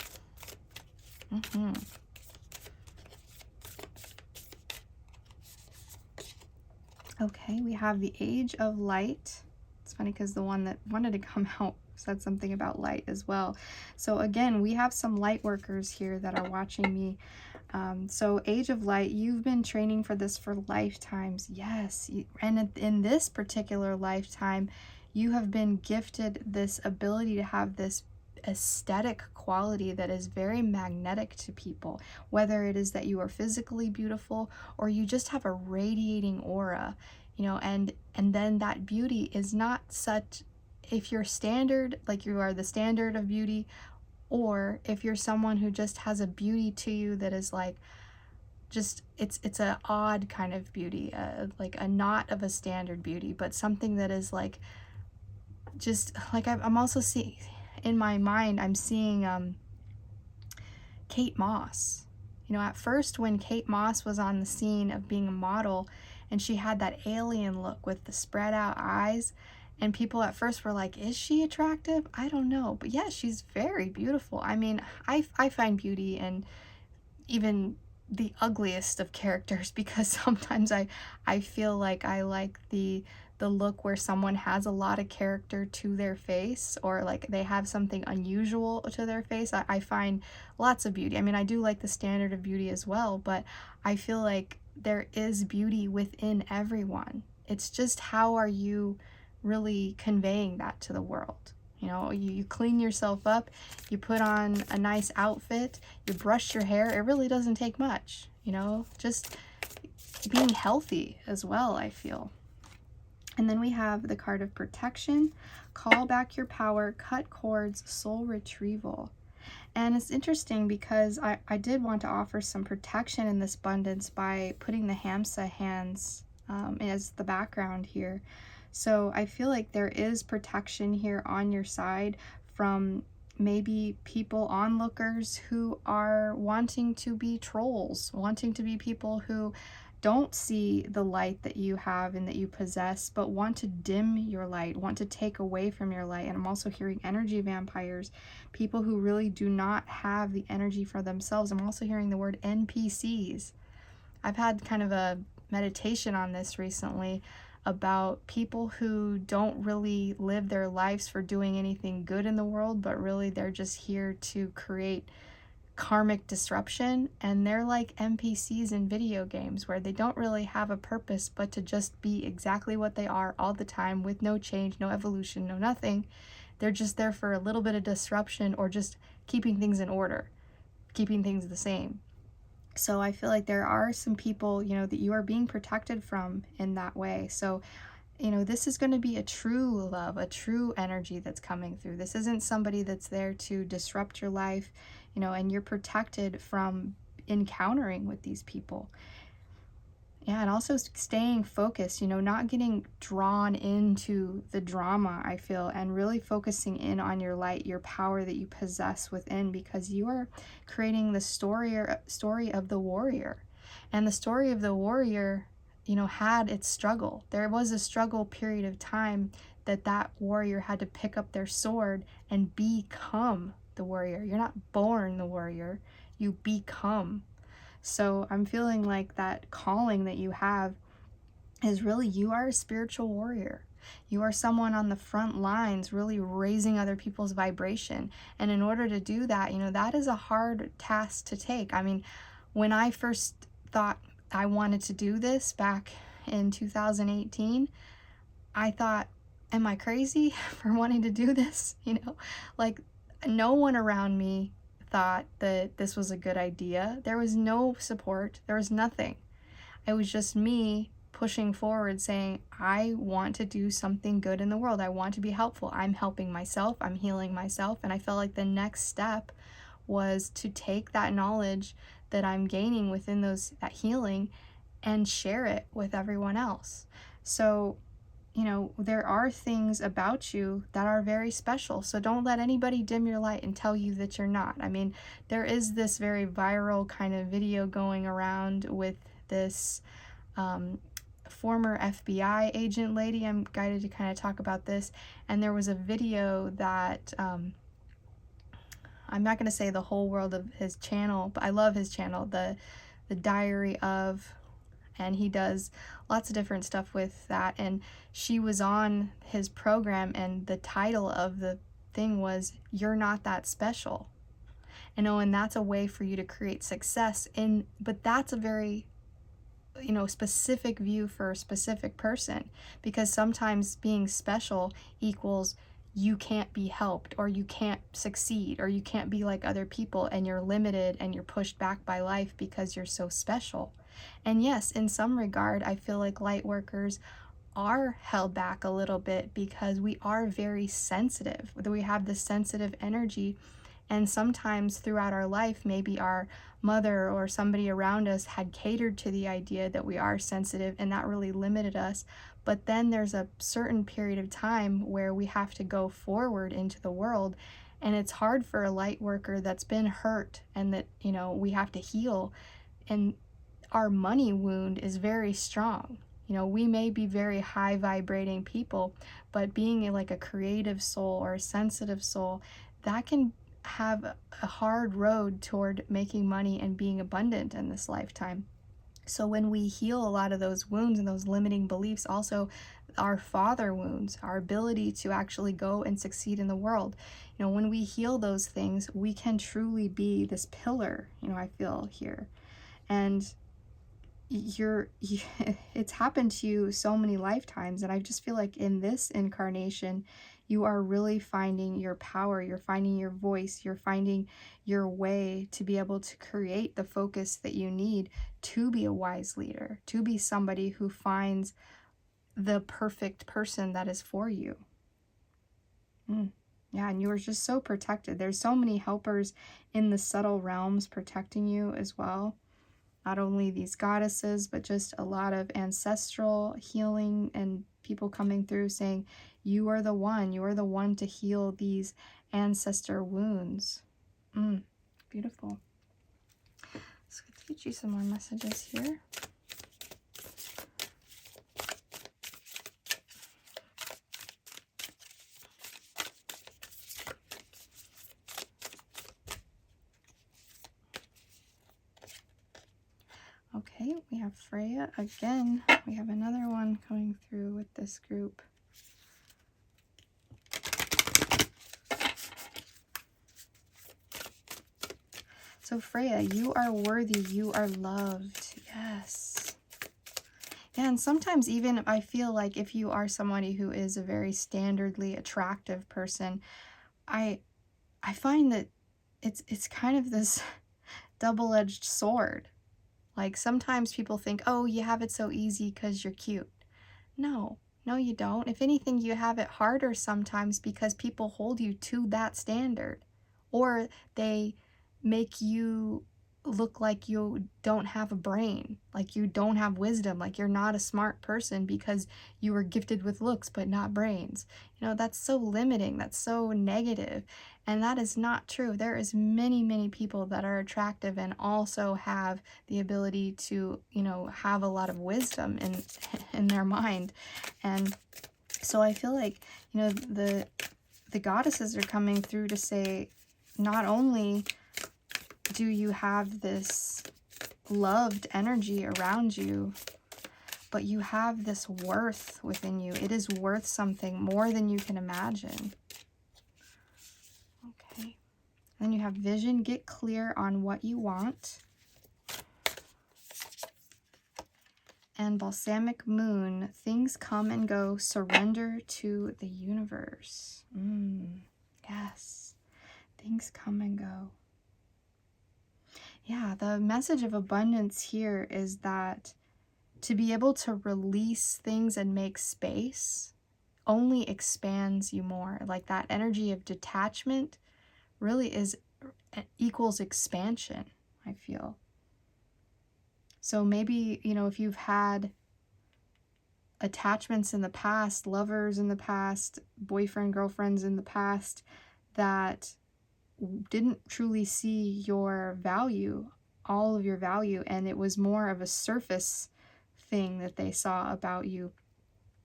Okay, we have the Age of Light. It's funny because the one that wanted to come out said something about light as well. So again, we have some light workers here that are watching me. So Age of Light, you've been training for this for lifetimes. Yes, and in this particular lifetime, you have been gifted this ability to have this aesthetic quality that is very magnetic to people, whether it is that you are physically beautiful or you just have a radiating aura, you know, and then that beauty is not such, if you're standard, like you are the standard of beauty, or if you're someone who just has a beauty to you that is like, just it's a odd kind of beauty, like a not of a standard beauty, but something that is like, just like I'm also seeing in my mind, I'm seeing Kate Moss. You know, at first when Kate Moss was on the scene of being a model and she had that alien look with the spread out eyes, and people at first were like, is she attractive? I don't know. But yeah, she's very beautiful. I mean, I find beauty in even the ugliest of characters, because sometimes I feel like I like the look where someone has a lot of character to their face, or like they have something unusual to their face. I find lots of beauty. I mean, I do like the standard of beauty as well, but I feel like there is beauty within everyone. It's just, how are you really conveying that to the world? You know, you clean yourself up, you put on a nice outfit, you brush your hair. It really doesn't take much, you know, just being healthy as well, I feel. And then we have the card of protection, call back your power, cut cords, soul retrieval. And it's interesting because I did want to offer some protection in this abundance by putting the Hamsa hands as the background here. So I feel like there is protection here on your side from maybe people, onlookers, who are wanting to be trolls, wanting to be people who don't see the light that you have and that you possess, but want to dim your light, want to take away from your light. And I'm also hearing energy vampires, people who really do not have the energy for themselves. I'm also hearing the word NPCs. I've had kind of a meditation on this recently about people who don't really live their lives for doing anything good in the world, but really they're just here to create karmic disruption, and they're like NPCs in video games where they don't really have a purpose but to just be exactly what they are all the time, with no change, no evolution, no nothing. They're just there for a little bit of disruption, or just keeping things in order, keeping things the same. So I feel like there are some people, you know, that you are being protected from in that way. So, you know, this is going to be a true love, a true energy that's coming through. This isn't somebody that's there to disrupt your life, you know, and you're protected from encountering with these people. Yeah, and also staying focused, you know, not getting drawn into the drama, I feel, and really focusing in on your light, your power that you possess within, because you are creating the story of the warrior. And the story of the warrior, you know, had its struggle. There was a struggle period of time that warrior had to pick up their sword and become the warrior. You're not born the warrior, you become. So I'm feeling like that calling that you have is really, you are a spiritual warrior. You are someone on the front lines, really raising other people's vibration. And in order to do that, you know, that is a hard task to take. I mean, when I first thought I wanted to do this back in 2018, I thought, am I crazy for wanting to do this? You know, like, no one around me thought that this was a good idea. There was no support. There was nothing. It was just me pushing forward, saying, I want to do something good in the world. I want to be helpful. I'm helping myself. I'm healing myself. And I felt like the next step was to take that knowledge that I'm gaining within that healing and share it with everyone else. So, you know, there are things about you that are very special. So don't let anybody dim your light and tell you that you're not. I mean, there is this very viral kind of video going around with this former FBI agent lady. I'm guided to kind of talk about this. And there was a video that, I'm not going to say the whole world of his channel, but I love his channel, the Diary of, and he does lots of different stuff with that. And she was on his program, and the title of the thing was, "You're Not That Special." And that's a way for you to create success but that's a very, specific view for a specific person, because sometimes being special equals you can't be helped, or you can't succeed, or you can't be like other people, and you're limited and you're pushed back by life because you're so special. And yes, in some regard, I feel like light workers are held back a little bit because we are very sensitive. We have this sensitive energy, and sometimes throughout our life, maybe our mother or somebody around us had catered to the idea that we are sensitive, and that really limited us. But then there's a certain period of time where we have to go forward into the world, and it's hard for a light worker that's been hurt and that, we have to heal. And our money wound is very strong. We may be very high vibrating people, but being like a creative soul or a sensitive soul, that can have a hard road toward making money and being abundant in this lifetime. So when we heal a lot of those wounds and those limiting beliefs, also our father wounds, our ability to actually go and succeed in the world, when we heal those things, we can truly be this pillar, I feel here. And it's happened to you so many lifetimes, and I just feel like in this incarnation you are really finding your power, you're finding your voice, you're finding your way to be able to create the focus that you need to be a wise leader, to be somebody who finds the perfect person that is for you. Yeah, and you are just so protected. There's so many helpers in the subtle realms protecting you as well. Not only these goddesses, but just a lot of ancestral healing and people coming through saying, you are the one to heal these ancestor wounds. Beautiful. Let's teach you some more messages here. Okay, we have Freya again. We have another one coming through with this group. So Freya, you are worthy, you are loved. Yes. Yeah, and sometimes even I feel like if you are somebody who is a very standardly attractive person, I find that it's kind of this double-edged sword. Like sometimes people think, oh, you have it so easy because you're cute. No, you don't. If anything, you have it harder sometimes because people hold you to that standard, or they make you look like you don't have a brain, like you don't have wisdom, like you're not a smart person because you were gifted with looks but not brains. That's so limiting, that's so negative, and that is not true. There is many people that are attractive and also have the ability to, have a lot of wisdom in their mind. And so I feel like, the goddesses are coming through to say, not only do you have this loved energy around you, but you have this worth within you. It is worth something more than you can imagine. Okay. Then you have vision. Get clear on what you want. And balsamic moon. Things come and go. Surrender to the universe. Yes. Things come and go. Yeah, the message of abundance here is that to be able to release things and make space only expands you more. Like that energy of detachment really equals expansion, I feel. So maybe, if you've had attachments in the past, lovers in the past, boyfriend, girlfriends in the past, that didn't truly see your value, all of your value, and it was more of a surface thing that they saw about you.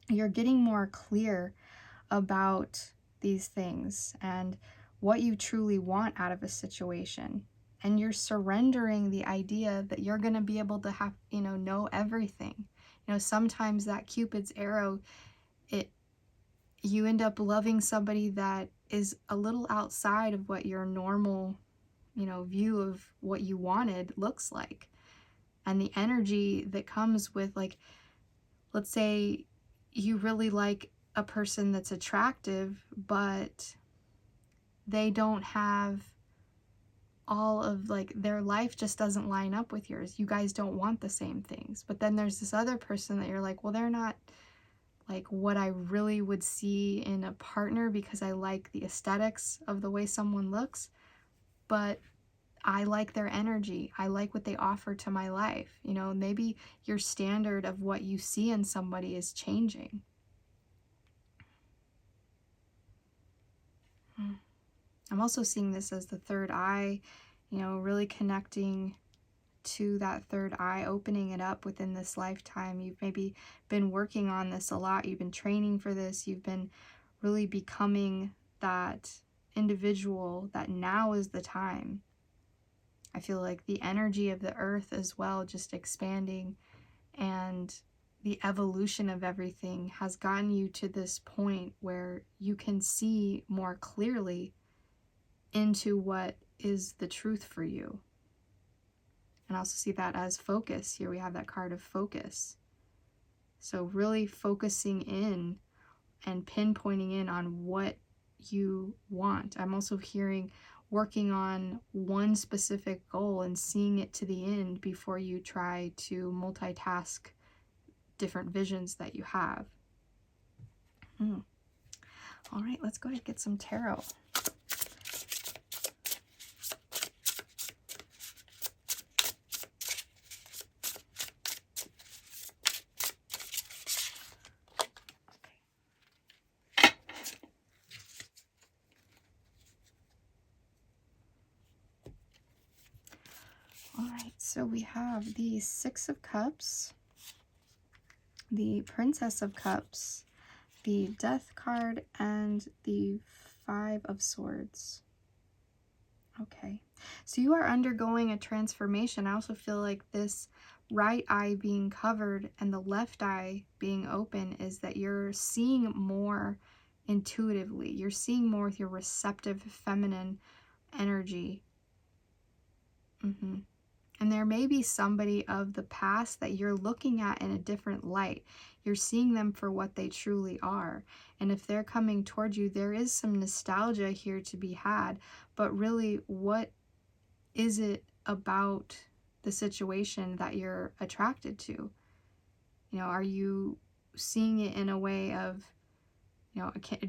You're getting more clear about these things and what you truly want out of a situation. And you're surrendering the idea that you're going to be able to have, know everything. Sometimes that Cupid's arrow, you end up loving somebody that is a little outside of what your normal, view of what you wanted looks like. And the energy that comes with, like, let's say you really like a person that's attractive, but they don't have all of, like, their life just doesn't line up with yours. You guys don't want the same things. But then there's this other person that you're like, well, they're not like what I really would see in a partner, because I like the aesthetics of the way someone looks, but I like their energy. I like what they offer to my life. Maybe your standard of what you see in somebody is changing. I'm also seeing this as the third eye, really connecting to that third eye, opening it up within this lifetime. You've maybe been working on this a lot. You've been training for this. You've been really becoming that individual that now is the time. I feel like the energy of the earth as well, just expanding, and the evolution of everything has gotten you to this point where you can see more clearly into what is the truth for you. And I also see that as focus. Here we have that card of focus. So really focusing in and pinpointing in on what you want. I'm also hearing working on one specific goal and seeing it to the end before you try to multitask different visions that you have. All right, let's go ahead and get some tarot. So we have the Six of Cups, the Princess of Cups, the Death card, and the Five of Swords. Okay, so you are undergoing a transformation. I also feel like this right eye being covered and the left eye being open is that you're seeing more intuitively. You're seeing more with your receptive feminine energy. And there may be somebody of the past that you're looking at in a different light. You're seeing them for what they truly are. And if they're coming towards you, there is some nostalgia here to be had. But really, what is it about the situation that you're attracted to? Are you seeing it in a way of,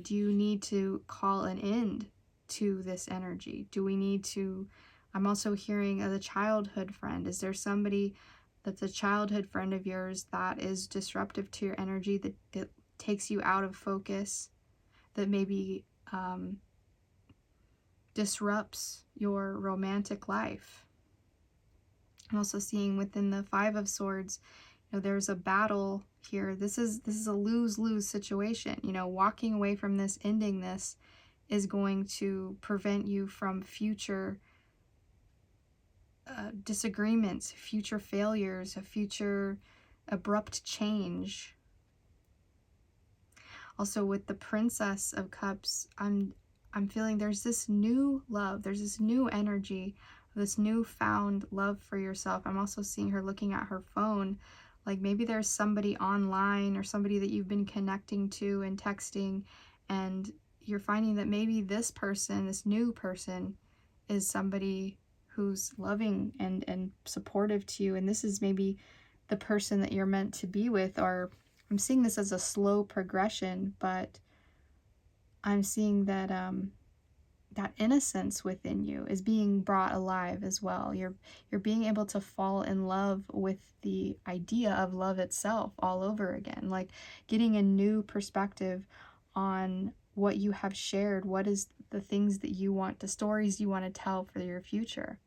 do you need to call an end to this energy? Do we need to... I'm also hearing the childhood friend. Is there somebody that's a childhood friend of yours that is disruptive to your energy, that takes you out of focus, that maybe disrupts your romantic life? I'm also seeing within the Five of Swords, there's a battle here. This is a lose-lose situation. Walking away from this, ending this, is going to prevent you from future disagreements, future failures, a future abrupt change. Also with the Princess of Cups, I'm feeling there's this new love, there's this new energy, this newfound love for yourself. I'm also seeing her looking at her phone, like maybe there's somebody online or somebody that you've been connecting to and texting, and you're finding that maybe this person, this new person, is somebody who's loving and supportive to you, and this is maybe the person that you're meant to be with. Or I'm seeing this as a slow progression, but I'm seeing that that innocence within you is being brought alive as well. You're being able to fall in love with the idea of love itself all over again, like getting a new perspective on what you have shared, what is the things that you want, the stories you want to tell for your future.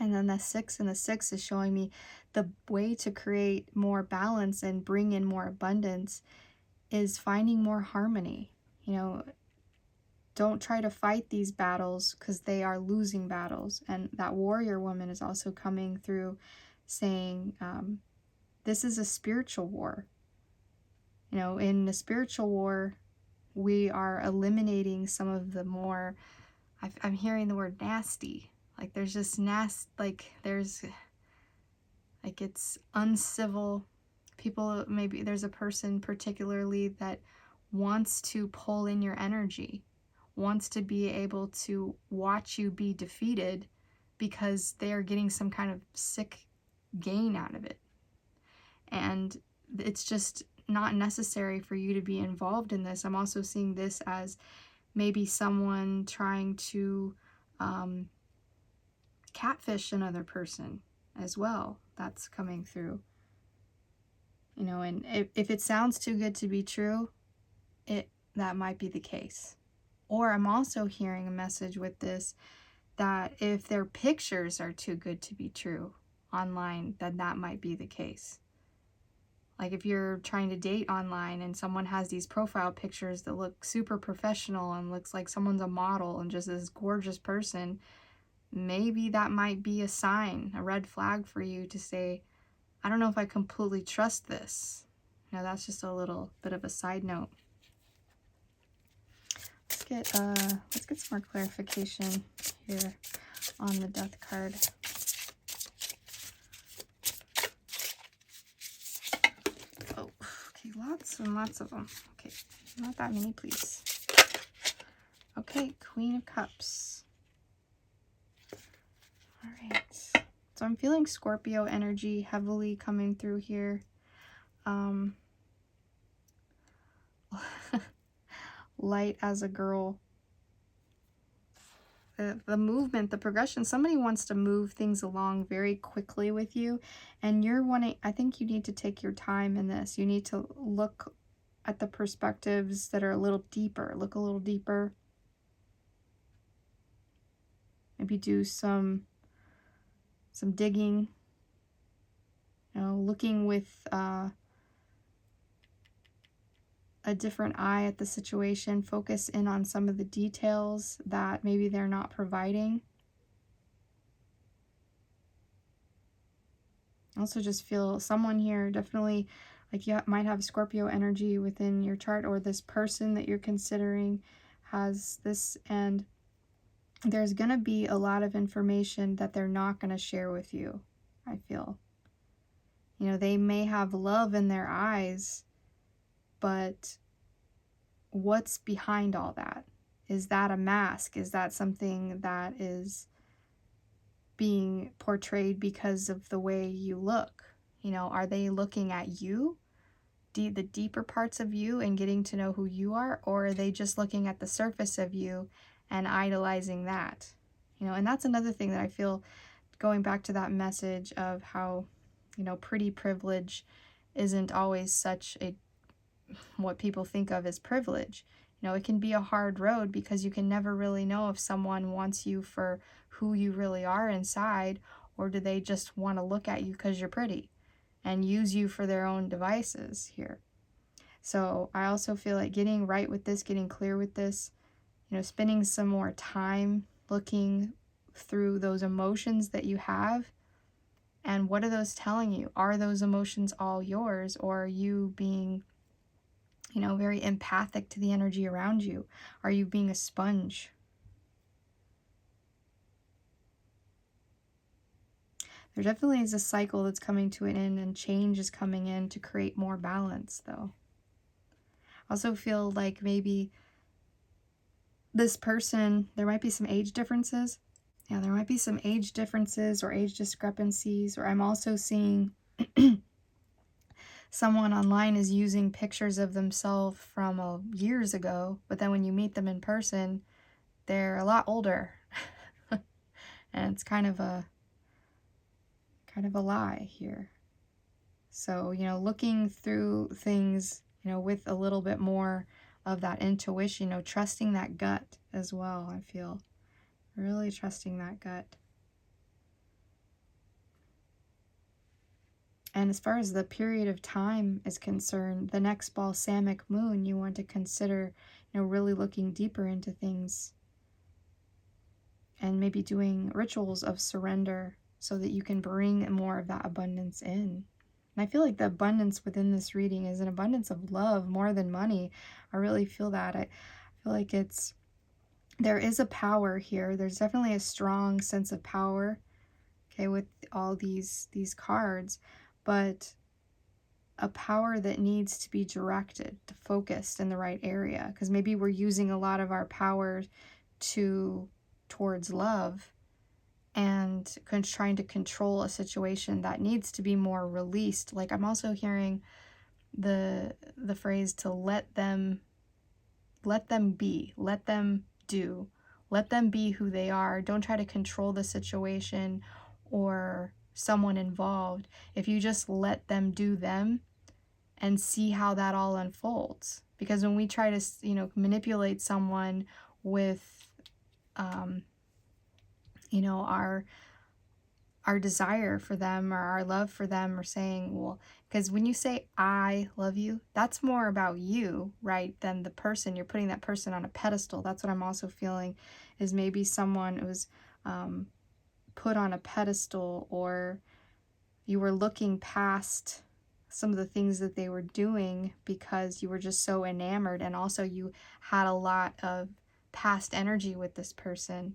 And then the 6 and the 6 is showing me the way to create more balance and bring in more abundance is finding more harmony. You know, don't try to fight these battles because they are losing battles. And that warrior woman is also coming through saying, this is a spiritual war. You know, in the spiritual war, we are eliminating some of the more, I'm hearing the word nasty. Like there's just it's uncivil people. Maybe there's a person particularly that wants to pull in your energy, wants to be able to watch you be defeated because they are getting some kind of sick gain out of it. And it's just not necessary for you to be involved in this. I'm also seeing this as maybe someone trying to catfish another person as well. That's coming through. You know, and if it sounds too good to be true, that might be the case. Or I'm also hearing a message with this that if their pictures are too good to be true online, then that might be the case. Like if you're trying to date online and someone has these profile pictures that look super professional and looks like someone's a model and just this gorgeous person, maybe that might be a sign, a red flag for you to say, I don't know if I completely trust this. Now that's just a little bit of a side note. Let's get some more clarification here on the death card. Oh, okay, lots and lots of them. Okay, not that many, please. Okay, Queen of Cups. All right. So I'm feeling Scorpio energy heavily coming through here. Light as a girl. The movement, the progression, somebody wants to move things along very quickly with you, and you're wanting, I think you need to take your time in this. You need to look at the perspectives that are a little deeper. Look a little deeper. Maybe do some digging. You know, looking with a different eye at the situation. Focus in on some of the details that maybe they're not providing. Also just feel someone here definitely, like you might have Scorpio energy within your chart, or this person that you're considering has this, and there's going to be a lot of information that they're not going to share with you, I feel. You know, they may have love in their eyes, but what's behind all that? Is that a mask? Is that something that is being portrayed because of the way you look? You know, are they looking at you, the deeper parts of you, and getting to know who you are? Or are they just looking at the surface of you and idolizing that? You know, and that's another thing that I feel, going back to that message of how, you know, pretty privilege isn't always such a, what people think of as privilege. You know, it can be a hard road because you can never really know if someone wants you for who you really are inside, or do they just want to look at you because you're pretty and use you for their own devices here. So I also feel like getting right with this, getting clear with this, you know, spending some more time looking through those emotions that you have. And what are those telling you? Are those emotions all yours, or are you being, you know, very empathic to the energy around you? Are you being a sponge? There definitely is a cycle that's coming to an end, and change is coming in to create more balance, though. I also feel like maybe this person, there might be some age differences. Yeah, there might be some age differences or age discrepancies, or I'm also seeing someone online is using pictures of themselves from years ago, but then when you meet them in person, they're a lot older. And it's kind of a lie here. So, you know, looking through things, you know, with a little bit more of that intuition, you know, trusting that gut as well, I feel. Really trusting that gut. And as far as the period of time is concerned, the next balsamic moon, you want to consider, really looking deeper into things and maybe doing rituals of surrender so that you can bring more of that abundance in. And I feel like the abundance within this reading is an abundance of love more than money. I really feel that. I feel like there is a power here. There's definitely a strong sense of power, okay, with all these cards, but a power that needs to be directed, to focused in the right area, because maybe we're using a lot of our power towards love and trying to control a situation that needs to be more released. Like, I'm also hearing the phrase to let them be, let them do, let them be who they are. Don't try to control the situation or someone involved. If you just let them do them and see how that all unfolds. Because when we try to, manipulate someone with, our desire for them or our love for them, or saying, well, because when you say I love you, that's more about you, right, than the person. You're putting that person on a pedestal. That's what I'm also feeling, is maybe someone was put on a pedestal, or you were looking past some of the things that they were doing because you were just so enamored, and also you had a lot of past energy with this person.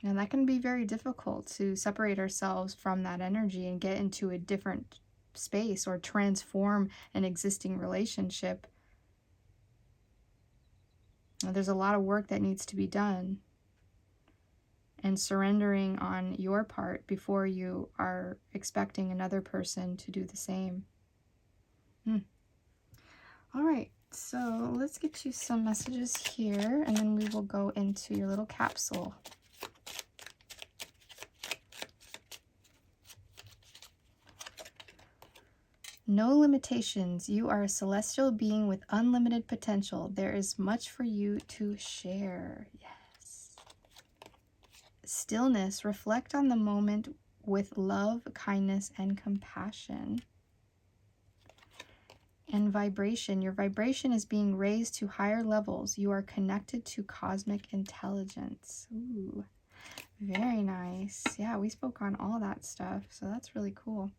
And that can be very difficult, to separate ourselves from that energy and get into a different space or transform an existing relationship. There's a lot of work that needs to be done, and surrendering on your part before you are expecting another person to do the same. All right, so let's get you some messages here, and then we will go into your little capsule. No limitations. You are a celestial being with unlimited potential. There is much for you to share. Yes. Stillness. Reflect on the moment with love, kindness, and compassion. And vibration. Your vibration is being raised to higher levels. You are connected to cosmic intelligence. Ooh, very nice. Yeah, we spoke on all that stuff, so that's really cool.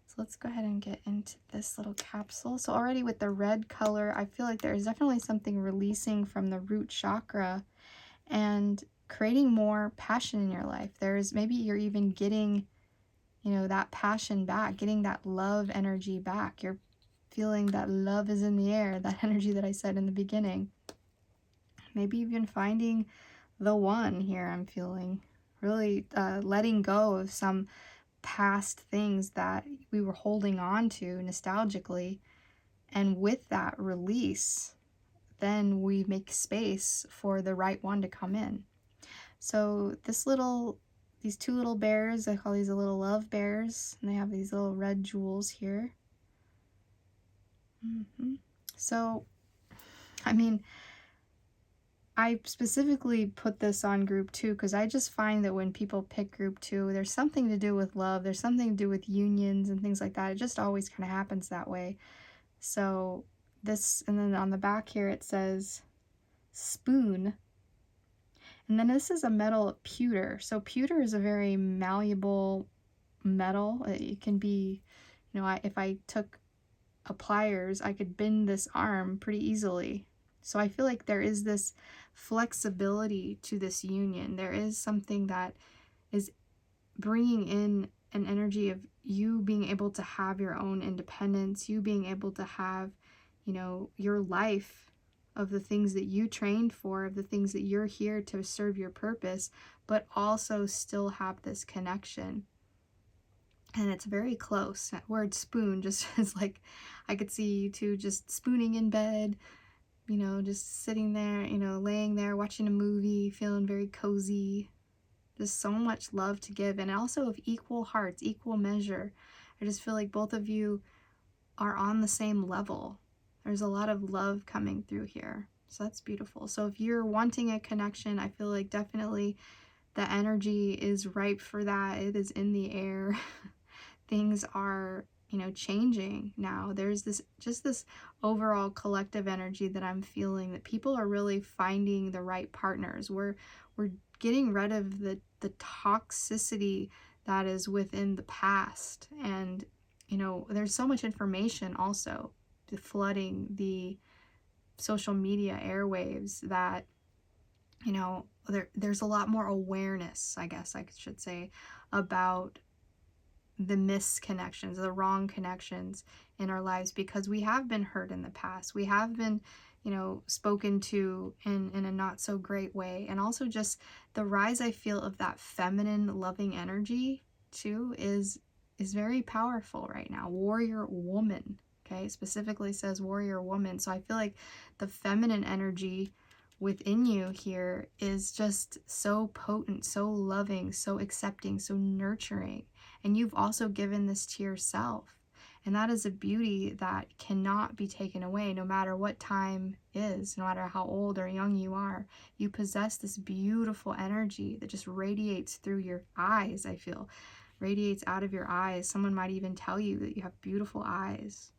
So let's go ahead and get into this little capsule. So already with the red color, I feel like there's definitely something releasing from the root chakra and creating more passion in your life. Maybe you're even getting, that passion back, getting that love energy back. You're feeling that love is in the air, that energy that I said in the beginning. Maybe even finding the one here, I'm feeling. Really letting go of some past things that we were holding on to nostalgically, and with that release, then we make space for the right one to come in. So these two little bears, I call these the little love bears, and they have these little red jewels here. So, I specifically put this on group 2 because I just find that when people pick group 2, there's something to do with love, there's something to do with unions and things like that. It just always kind of happens that way. So this, and then on the back here it says spoon. And then this is a metal pewter. So pewter is a very malleable metal. It can be, if I took a pliers, I could bend this arm pretty easily. So I feel like there is this flexibility to this union. There is something that is bringing in an energy of you being able to have your own independence, you being able to have, your life of the things that you trained for, of the things that you're here to serve your purpose, but also still have this connection. And it's very close. That word spoon just is like, I could see you two just spooning in bed, just sitting there, laying there, watching a movie, feeling very cozy. Just so much love to give, and also of equal hearts, equal measure. I just feel like both of you are on the same level. There's a lot of love coming through here. So that's beautiful. So if you're wanting a connection, I feel like definitely the energy is ripe for that. It is in the air. Things are, changing now. There's this overall collective energy that I'm feeling, that people are really finding the right partners. We're getting rid of the toxicity that is within the past. And, there's so much information also flooding the social media airwaves that, there's a lot more awareness, I guess I should say, about the misconnections, the wrong connections in our lives, because we have been hurt in the past. We have been, spoken to in a not so great way. And also just the rise, I feel, of that feminine loving energy too is very powerful right now. Warrior woman, okay? Specifically says warrior woman. So I feel like the feminine energy within you here is just so potent, so loving, so accepting, so nurturing. And you've also given this to yourself. And that is a beauty that cannot be taken away, no matter what time is, no matter how old or young you are. You possess this beautiful energy that just radiates through your eyes, I feel. Radiates out of your eyes. Someone might even tell you that you have beautiful eyes.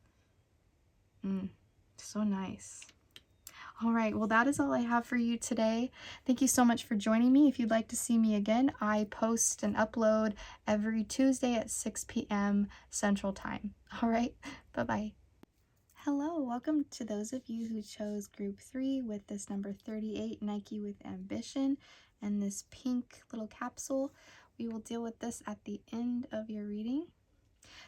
So nice. All right, well, that is all I have for you today. Thank you so much for joining me. If you'd like to see me again, I post and upload every Tuesday at 6 p.m. Central Time. All right, bye-bye. Hello, welcome to those of you who chose Group 3 with this number 38, Nike with Ambition, and this pink little capsule. We will deal with this at the end of your reading.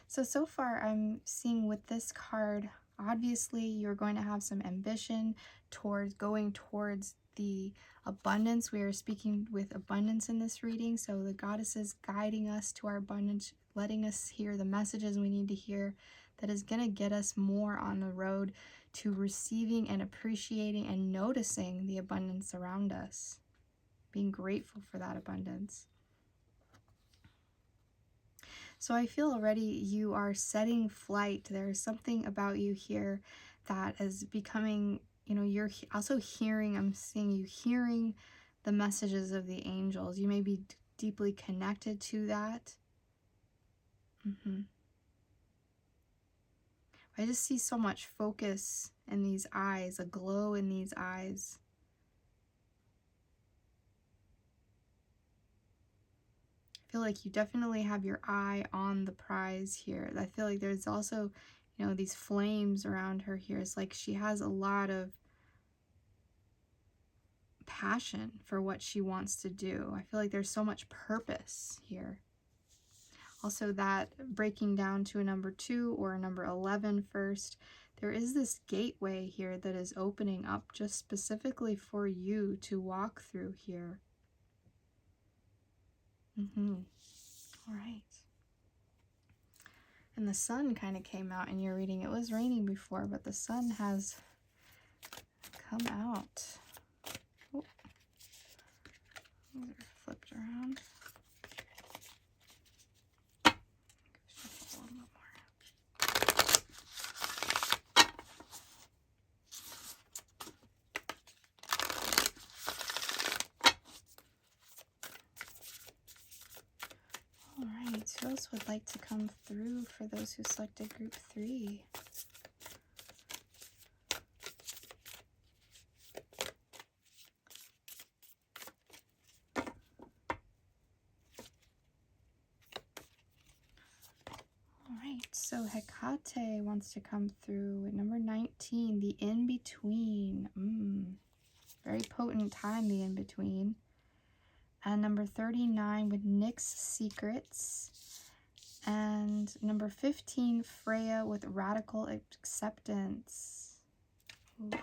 So far I'm seeing with this card, obviously you're going to have some ambition towards going towards the abundance. We are speaking with abundance in this reading. So the goddess is guiding us to our abundance, letting us hear the messages we need to hear that is going to get us more on the road to receiving and appreciating and noticing the abundance around us, being grateful for that abundance. So I feel already you are setting flight. There is something about you here that is becoming, you're also hearing, I'm seeing you hearing the messages of the angels. You may be deeply connected to that. I just see so much focus in these eyes, a glow in these eyes. I feel like you definitely have your eye on the prize here. I feel like there's also, these flames around her here. It's like she has a lot of passion for what she wants to do. I feel like there's so much purpose here. Also, that breaking down to a number 2 or a number 11 first, there is this gateway here that is opening up just specifically for you to walk through here. All right. And the sun kind of came out in your reading. It was raining before, but the sun has come out. Oh. These are flipped around. Just a little bit more. All right, who else would like to come through for those who selected Group 3? All right, so Hecate wants to come through at number 19, the in-between. Very potent time, the in-between. And number 39 with Nyx's Secrets. And number 15, Freya with Radical Acceptance. Ooh, yeah.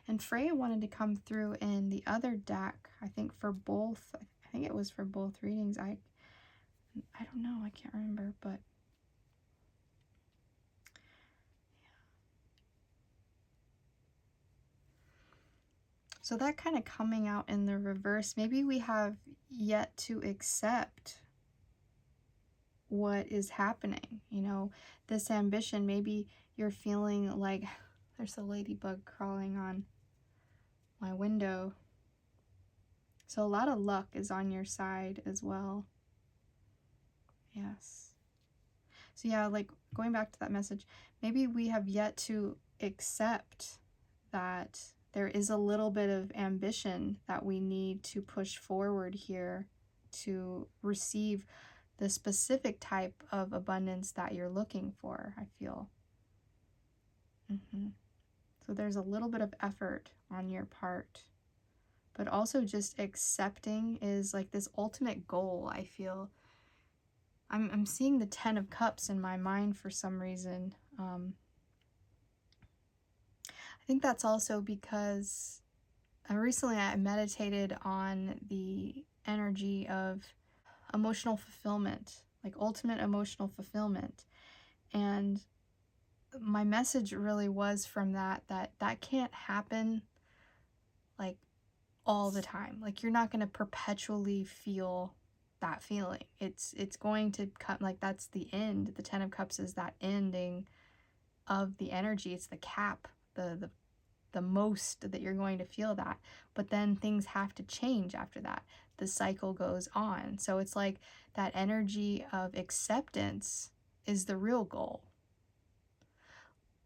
And Freya wanted to come through in the other deck, I think for both, I think it was for both readings. I don't know, I can't remember, but so that kind of coming out in the reverse, maybe we have yet to accept what is happening. This ambition, maybe you're feeling like there's a ladybug crawling on my window. So a lot of luck is on your side as well. Yes. So yeah, like going back to that message, maybe we have yet to accept that there is a little bit of ambition that we need to push forward here to receive the specific type of abundance that you're looking for, I feel. So there's a little bit of effort on your part, but also just accepting is like this ultimate goal, I feel. I'm seeing the 10 of Cups in my mind for some reason. I think that's also because recently I meditated on the energy of emotional fulfillment, like ultimate emotional fulfillment. And my message really was from that can't happen like all the time. Like you're not going to perpetually feel that feeling. It's going to come, like that's the end. The 10 of Cups is that ending of the energy. It's the cap, the most that you're going to feel that. But then things have to change after that. The cycle goes on. So it's like that energy of acceptance is the real goal.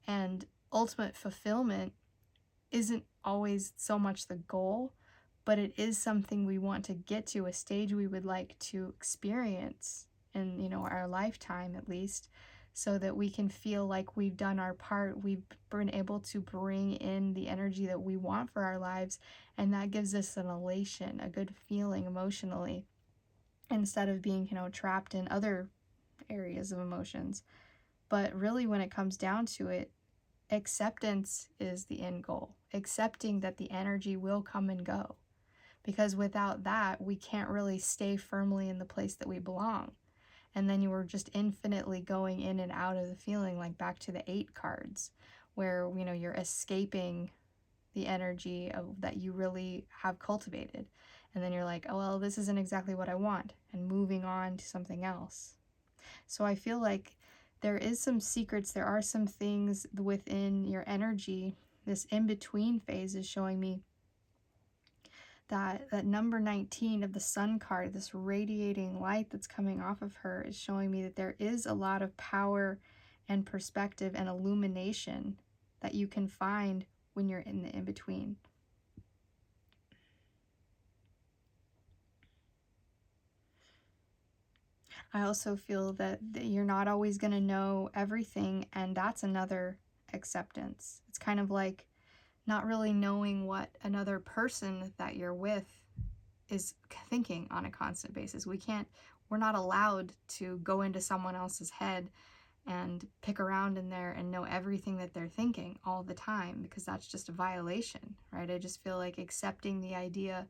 And ultimate fulfillment isn't always so much the goal, but it is something we want to get to, a stage we would like to experience in, our lifetime at least, so that we can feel like we've done our part, we've been able to bring in the energy that we want for our lives, and that gives us an elation, a good feeling emotionally, instead of being, trapped in other areas of emotions. But really, when it comes down to it, acceptance is the end goal. Accepting that the energy will come and go. Because without that, we can't really stay firmly in the place that we belong. And then you were just infinitely going in and out of the feeling, like back to the 8 cards, where, you're escaping the energy that you really have cultivated. And then you're like, oh, well, this isn't exactly what I want, and moving on to something else. So I feel like there is some secrets, there are some things within your energy. This in-between phase is showing me that number 19 of the Sun card, this radiating light that's coming off of her, is showing me that there is a lot of power and perspective and illumination that you can find when you're in the in-between. I also feel that you're not always going to know everything, and that's another acceptance. It's kind of like not really knowing what another person that you're with is thinking on a constant basis. We're not allowed to go into someone else's head and pick around in there and know everything that they're thinking all the time, because that's just a violation, right? I just feel like accepting the idea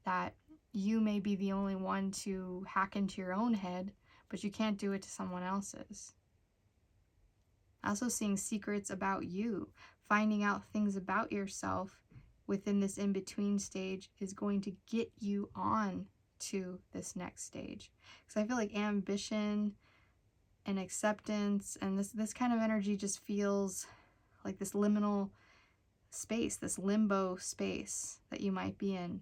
that you may be the only one to hack into your own head, but you can't do it to someone else's. Also seeing secrets about you, finding out things about yourself within this in-between stage is going to get you on to this next stage. Because I feel like ambition and acceptance and this kind of energy just feels like this liminal space, this limbo space that you might be in.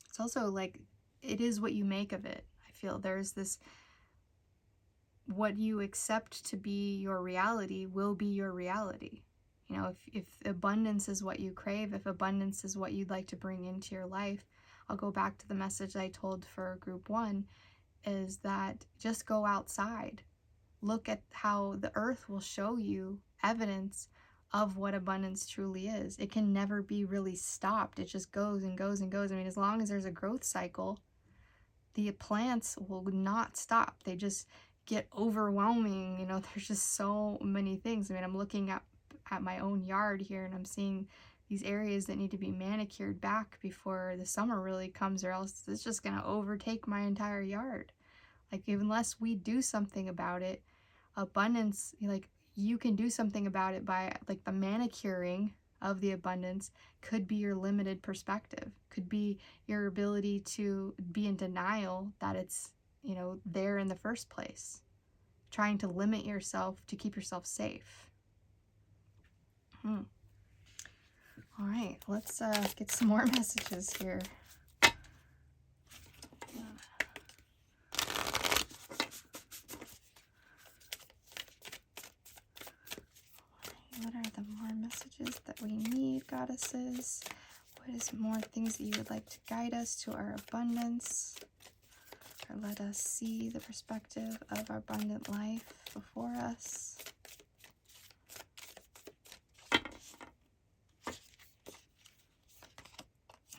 It's also like it is what you make of it. I feel there's this, what you accept to be your reality will be your reality. If abundance is what you crave, if abundance is what you'd like to bring into your life, I'll go back to the message I told for group 1, is that just go outside. Look at how the earth will show you evidence of what abundance truly is. It can never be really stopped. It just goes and goes and goes. I mean, as long as there's a growth cycle, the plants will not stop. They just get overwhelming. There's just so many things. I mean, I'm looking at my own yard here, and I'm seeing these areas that need to be manicured back before the summer really comes, or else it's just going to overtake my entire yard. Like, unless we do something about it, abundance, like, you can do something about it by, like, the manicuring of the abundance could be your limited perspective, could be your ability to be in denial that it's, there in the first place, trying to limit yourself to keep yourself safe. All right, let's get some more messages here. What are the more messages that we need, goddesses? What is more things that you would like to guide us to our abundance? Or let us see the perspective of our abundant life before us.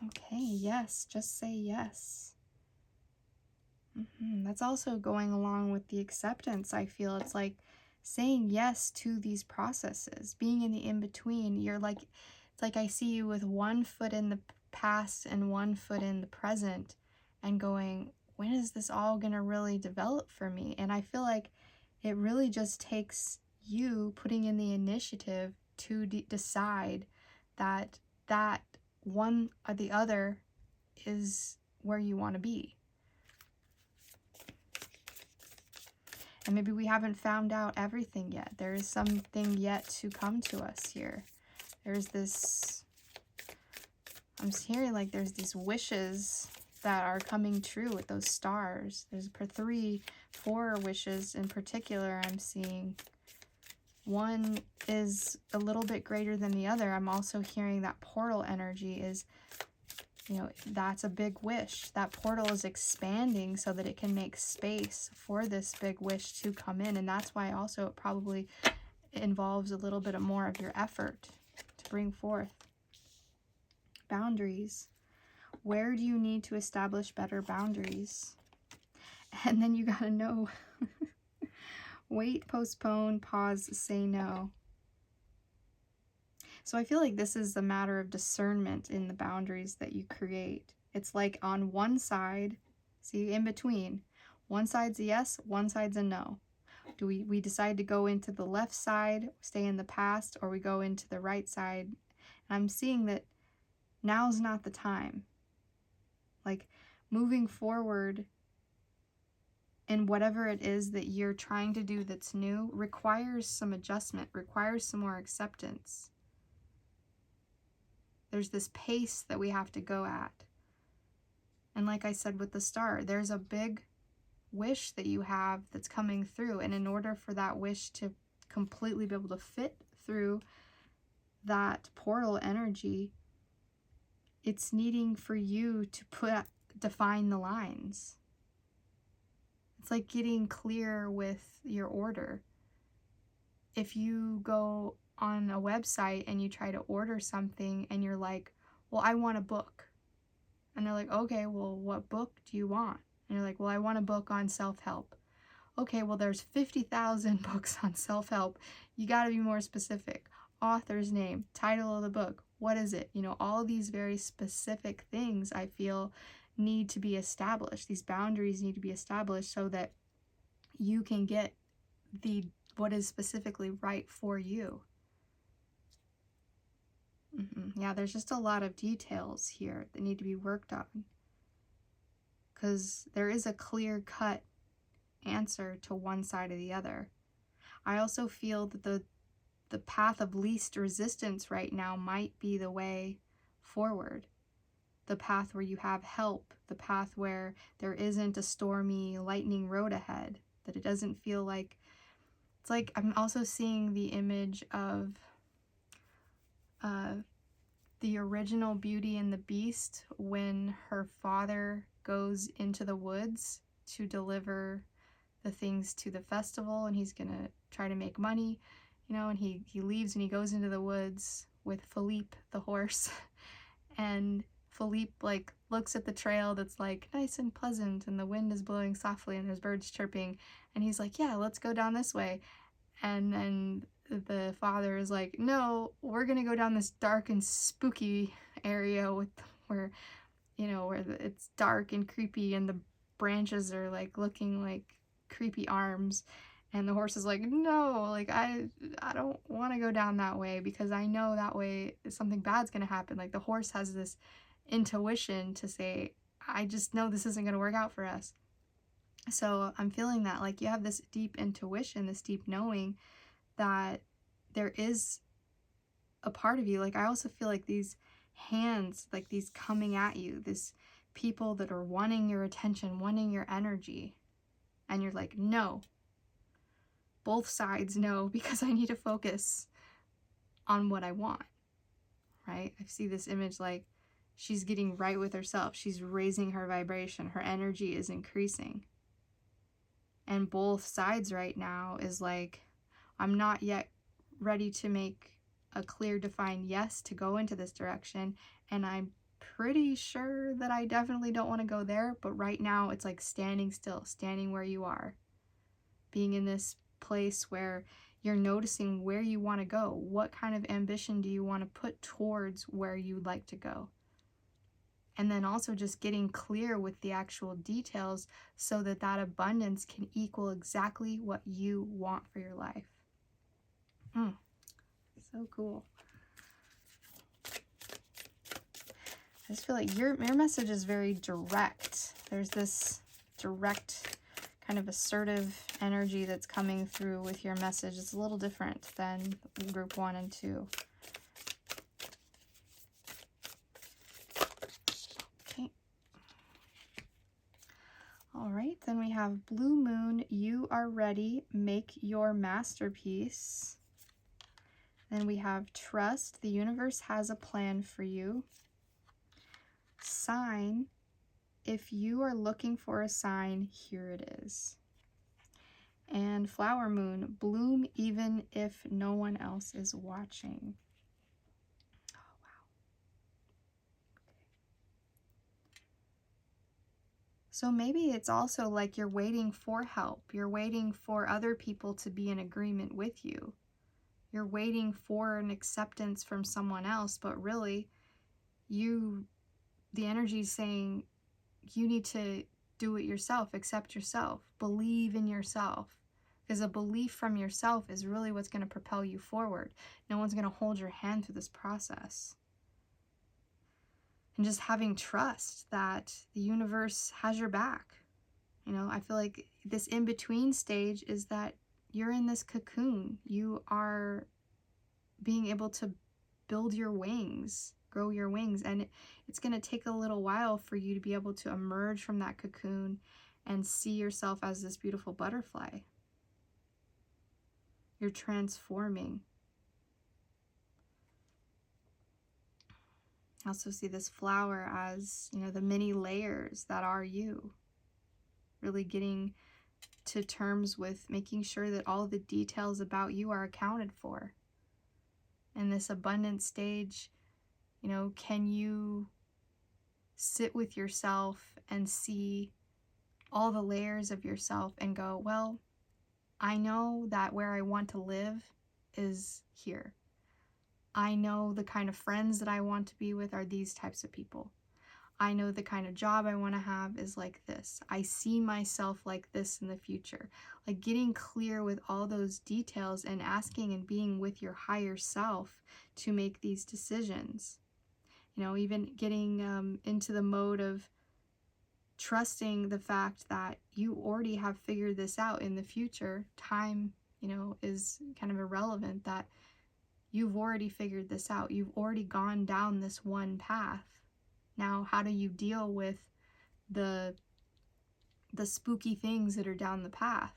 Okay, yes, just say yes. That's also going along with the acceptance. I feel it's like saying yes to these processes, being in the in-between. It's like I see you with one foot in the past and one foot in the present and going, when is this all going to really develop for me? And I feel like it really just takes you putting in the initiative to decide that one or the other is where you want to be. And maybe we haven't found out everything yet. There is something yet to come to us here. There's this, I'm hearing like there's these wishes that are coming true with those stars. There's 4 wishes in particular I'm seeing. One is a little bit greater than the other. I'm also hearing that portal energy is, that's a big wish. That portal is expanding so that it can make space for this big wish to come in. And that's why also it probably involves a little bit more of your effort to bring forth. Boundaries. Where do you need to establish better boundaries? And then you gotta know. Wait, postpone, pause, say no. So I feel like this is a matter of discernment in the boundaries that you create. It's like on one side, see, in between, one side's a yes, one side's a no. Do we decide to go into the left side, stay in the past, or we go into the right side? And I'm seeing that now's not the time. Like moving forward in whatever it is that you're trying to do that's new requires some adjustment, requires some more acceptance. There's this pace that we have to go at. And like I said with the star, there's a big wish that you have that's coming through. And in order for that wish to completely be able to fit through that portal energy, it's needing for you to define the lines. It's like getting clear with your order. If you go on a website and you try to order something and you're like, well, I want a book. And they're like, okay, well, what book do you want? And you're like, well, I want a book on self-help. Okay, well, there's 50,000 books on self-help. You got to be more specific. Author's name, title of the book, what is it? All of these very specific things I feel need to be established. These boundaries need to be established so that you can get what is specifically right for you. Yeah, there's just a lot of details here that need to be worked on. Because there is a clear-cut answer to one side or the other. I also feel that the path of least resistance right now might be the way forward. The path where you have help. The path where there isn't a stormy, lightning road ahead. That it doesn't feel like... It's like I'm also seeing the image of the original Beauty and the Beast when her father goes into the woods to deliver the things to the festival, and he's gonna try to make money, and he leaves and he goes into the woods with Philippe the horse, and Philippe looks at the trail that's nice and pleasant and the wind is blowing softly and there's birds chirping, and he's like, yeah, let's go down this way. And then the father is like, no, we're gonna go down this dark and spooky area where it's dark and creepy and the branches are looking like creepy arms. And the horse is like, no, I don't want to go down that way because I know that way something bad's gonna happen. The horse has this intuition to say, I just know this isn't gonna work out for us. So I'm feeling that you have this deep intuition, this deep knowing that there is a part of you. Like, I also feel like these hands, like these coming at you, this people that are wanting your attention, wanting your energy. And you're like, no, both sides, no, because I need to focus on what I want, right? I see this image like she's getting right with herself. She's raising her vibration. Her energy is increasing. And both sides right now is like, I'm not yet ready to make a clear, defined yes to go into this direction. And I'm pretty sure that I definitely don't want to go there. But right now it's like standing still, standing where you are, being in this place where you're noticing where you want to go. What kind of ambition do you want to put towards where you'd like to go? And then also just getting clear with the actual details so that that abundance can equal exactly what you want for your life. So cool. I just feel like your message is very direct. There's this direct, kind of assertive energy that's coming through with your message. It's a little different than group 1 and 2. Okay. All right, then we have Blue Moon, you are ready, make your masterpiece. Then we have Trust, the universe has a plan for you. Sign, if you are looking for a sign, here it is. And Flower Moon, bloom even if no one else is watching. Oh, wow. Okay. So maybe it's also like you're waiting for help. You're waiting for other people to be in agreement with you. You're waiting for an acceptance from someone else, but really, the energy is saying you need to do it yourself, accept yourself, believe in yourself. Because a belief from yourself is really what's going to propel you forward. No one's going to hold your hand through this process. And just having trust that the universe has your back. You know, I feel like this in-between stage is that you're in this cocoon. You are being able to build your wings, grow your wings. And it's going to take a little while for you to be able to emerge from that cocoon and see yourself as this beautiful butterfly. You're transforming. I also see this flower as, you know, the many layers that are you. Really getting to terms with making sure that all the details about you are accounted for. In this abundant stage, you know, can you sit with yourself and see all the layers of yourself and go, well, I know that where I want to live is here. I know the kind of friends that I want to be with are these types of people. I know the kind of job I want to have is like this. I see myself like this in the future. Like getting clear with all those details and asking and being with your higher self to make these decisions. You know, even getting into the mode of trusting the fact that you already have figured this out in the future. Time, you know, is kind of irrelevant, that you've already figured this out. You've already gone down this one path. Now, how do you deal with the spooky things that are down the path?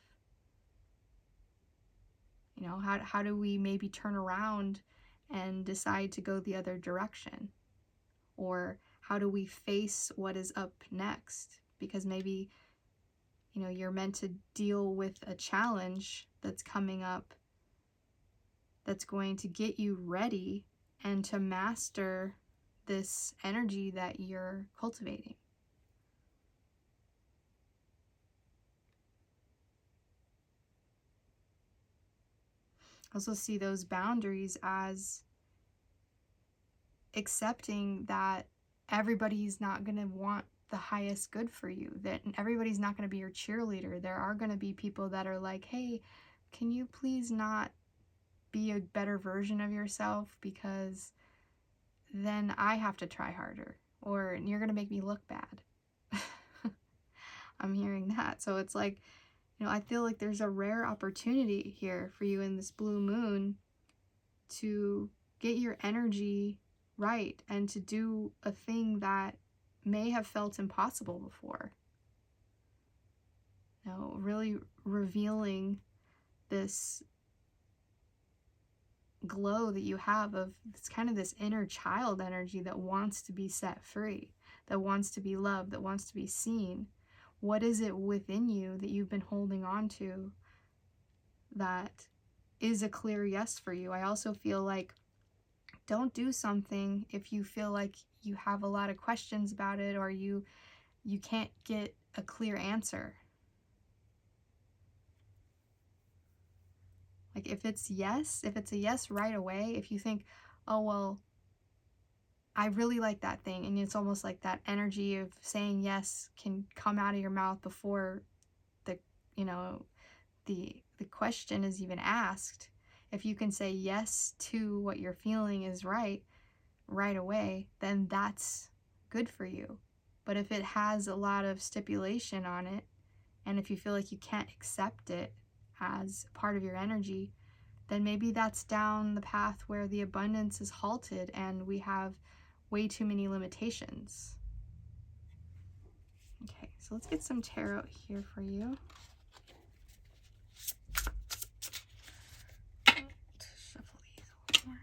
You know, how do we maybe turn around and decide to go the other direction? Or how do we face what is up next? Because maybe, you know, you're meant to deal with a challenge that's coming up that's going to get you ready and to master this energy that you're cultivating. I also see those boundaries as accepting that everybody's not going to want the highest good for you, that everybody's not going to be your cheerleader. There are going to be people that are like, hey, can you please not be a better version of yourself, because then I have to try harder, or you're going to make me look bad. I'm hearing that. So it's like, you know, I feel like there's a rare opportunity here for you in this blue moon to get your energy right and to do a thing that may have felt impossible before. You know, really revealing this glow that you have of it's kind of this inner child energy that wants to be set free, that wants to be loved, that wants to be seen. What is it within you that you've been holding on to that is a clear yes for you? I also feel like don't do something if you feel like you have a lot of questions about it or you can't get a clear answer. Like if it's a yes right away, if you think, oh, well, I really like that thing, and it's almost like that energy of saying yes can come out of your mouth before the, you know, the question is even asked. If you can say yes to what you're feeling is right away, then that's good for you. But if it has a lot of stipulation on it, and if you feel like you can't accept it as part of your energy, then maybe that's down the path where the abundance is halted and we have way too many limitations. Okay, so let's get some tarot here for you. Shuffle these a little more.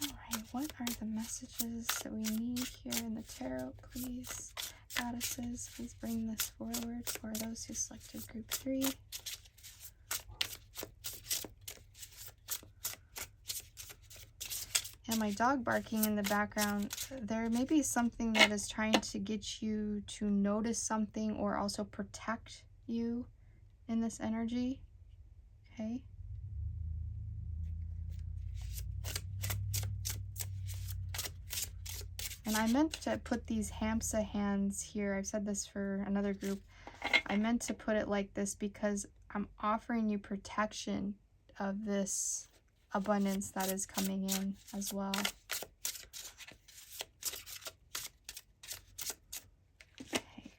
Alright, what are the messages that we need here in the tarot, please? Goddesses, please bring this forward for those who selected group 3. And my dog barking in the background, there may be something that is trying to get you to notice something or also protect you in this energy. Okay. And I meant to put these Hamsa hands here. I've said this for another group. I meant to put it like this because I'm offering you protection of this abundance that is coming in as well. Okay.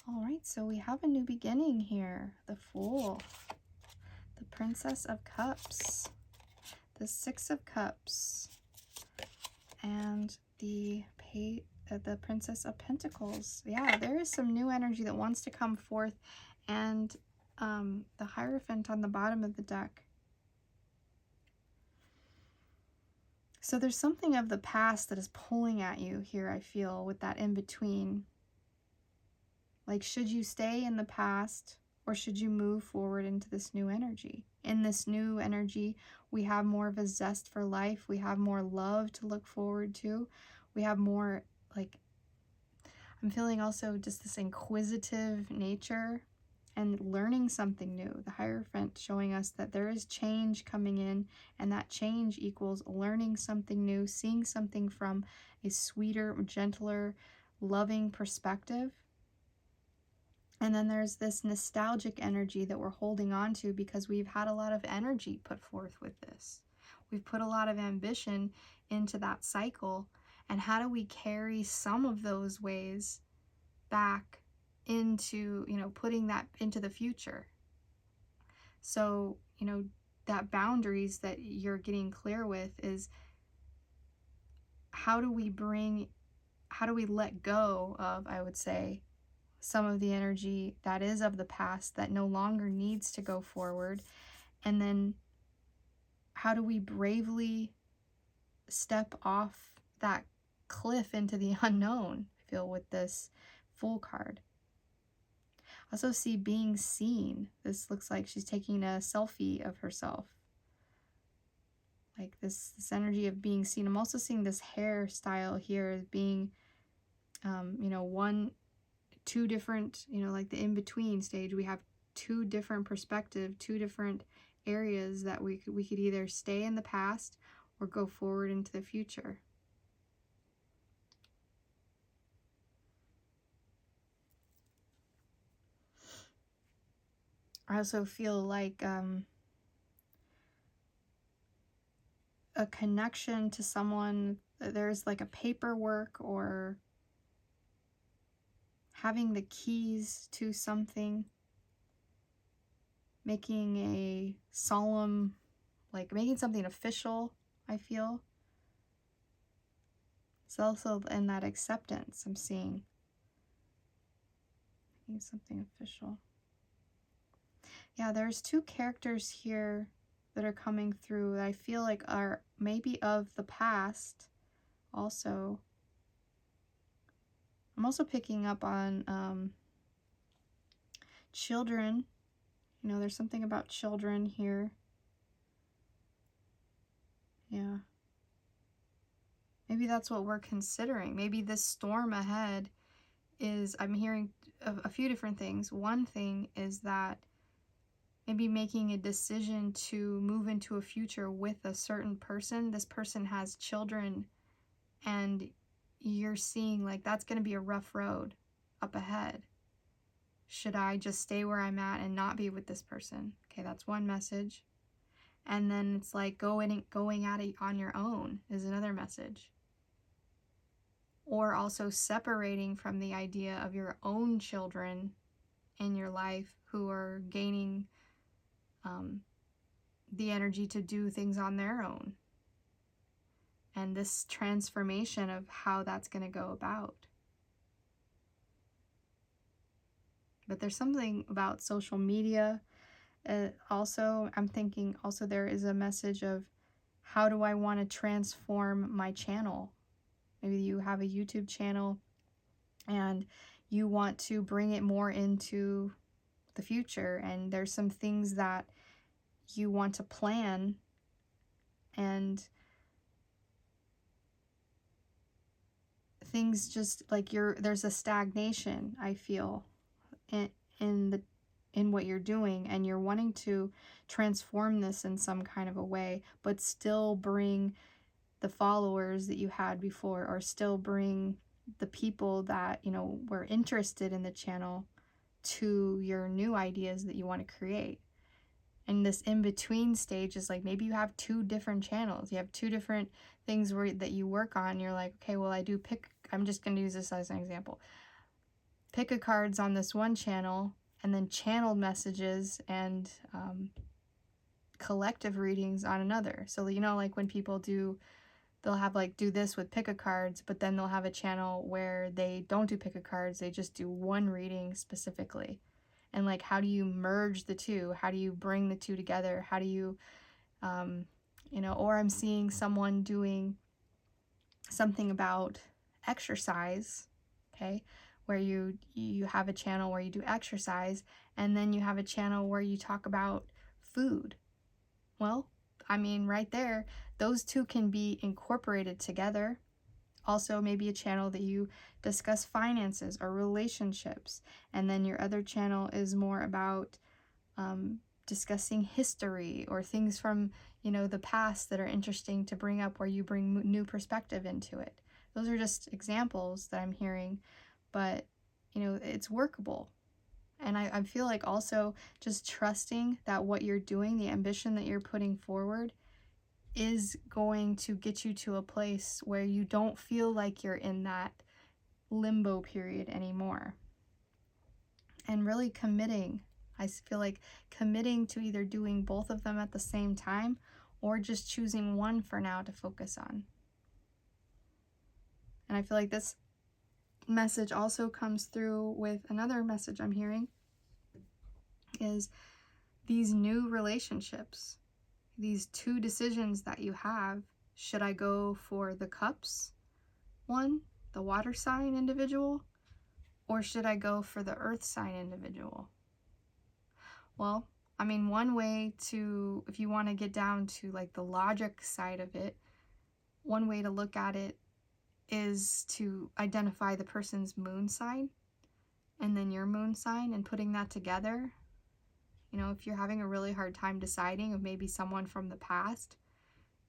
All right, so we have a new beginning here. The Fool, the Princess of Cups, the Six of Cups, and the Princess of Pentacles. Yeah, there is some new energy that wants to come forth, and the Hierophant on the bottom of the deck. So there's something of the past that is pulling at you here, I feel, with that in-between. Like, should you stay in the past or should you move forward into this new energy? In this new energy, we have more of a zest for life. We have more love to look forward to. We have more, like, I'm feeling also just this inquisitive nature and learning something new. The Hierophant showing us that there is change coming in, and that change equals learning something new, seeing something from a sweeter, gentler, loving perspective. And then there's this nostalgic energy that we're holding on to because we've had a lot of energy put forth with this. We've put a lot of ambition into that cycle. And how do we carry some of those ways back into, putting that into the future? So, that boundaries that you're getting clear with is how do we let go of, I would say, some of the energy that is of the past that no longer needs to go forward? And then how do we bravely step off that cliff into the unknown? I feel with this Fool card. I also see being seen. This looks like she's taking a selfie of herself. Like this energy of being seen. I'm also seeing this hairstyle here as being, two different, like the in-between stage. We have two different perspectives, two different areas that we could either stay in the past or go forward into the future. I also feel like a connection to someone. There's like a paperwork or having the keys to something, making a solemn, like making something official, I feel. It's also in that acceptance I'm seeing. Making something official. Yeah, there's two characters here that are coming through that I feel like are maybe of the past also. I'm also picking up on children. You know, there's something about children here. Yeah. Maybe that's what we're considering. Maybe this storm ahead is, I'm hearing a few different things. One thing is that maybe making a decision to move into a future with a certain person. This person has children, and you're seeing like that's going to be a rough road up ahead. Should I just stay where I'm at and not be with this person? Okay, that's one message. And then it's like going at it on your own is another message. Or also separating from the idea of your own children in your life who are gaining the energy to do things on their own. And this transformation of how that's going to go about. But there's something about social media. Also, I'm thinking also there is a message of how do I want to transform my channel? Maybe you have a YouTube channel and you want to bring it more into the future, and there's some things that you want to plan, and things just like there's a stagnation, I feel, in what you're doing, and you're wanting to transform this in some kind of a way, but still bring the followers that you had before, or still bring the people that, you know, were interested in the channel to your new ideas that you want to create. And this in-between stage is like maybe you have two different channels. You have two different things that you work on. You're like, okay, well, I'm just going to use this as an example. Pick a cards on this one channel, and then channeled messages and collective readings on another. So, you know, like when people they'll have like do this with pick a cards, but then they'll have a channel where they don't do pick a cards, they just do one reading specifically. And like, how do you merge the two? How do you bring the two together? How do you, you know, or I'm seeing someone doing something about exercise, okay, where you have a channel where you do exercise, and then you have a channel where you talk about food. Well, I mean, right there, those two can be incorporated together. Also, maybe a channel that you discuss finances or relationships, and then your other channel is more about discussing history or things from, you know, the past that are interesting to bring up, where you bring new perspective into it. Those are just examples that I'm hearing, but, you know, it's workable. And I feel like also just trusting that what you're doing, the ambition that you're putting forward, is going to get you to a place where you don't feel like you're in that limbo period anymore. And really committing. I feel like committing to either doing both of them at the same time, or just choosing one for now to focus on. And I feel like this message also comes through with another message I'm hearing, is these new relationships, these two decisions that you have. Should I go for the cups one, the water sign individual, or should I go for the earth sign individual? Well, I mean, one way to, if you want to get down to like the logic side of it, one way to look at it is to identify the person's moon sign and then your moon sign, and putting that together. You know, if you're having a really hard time deciding of maybe someone from the past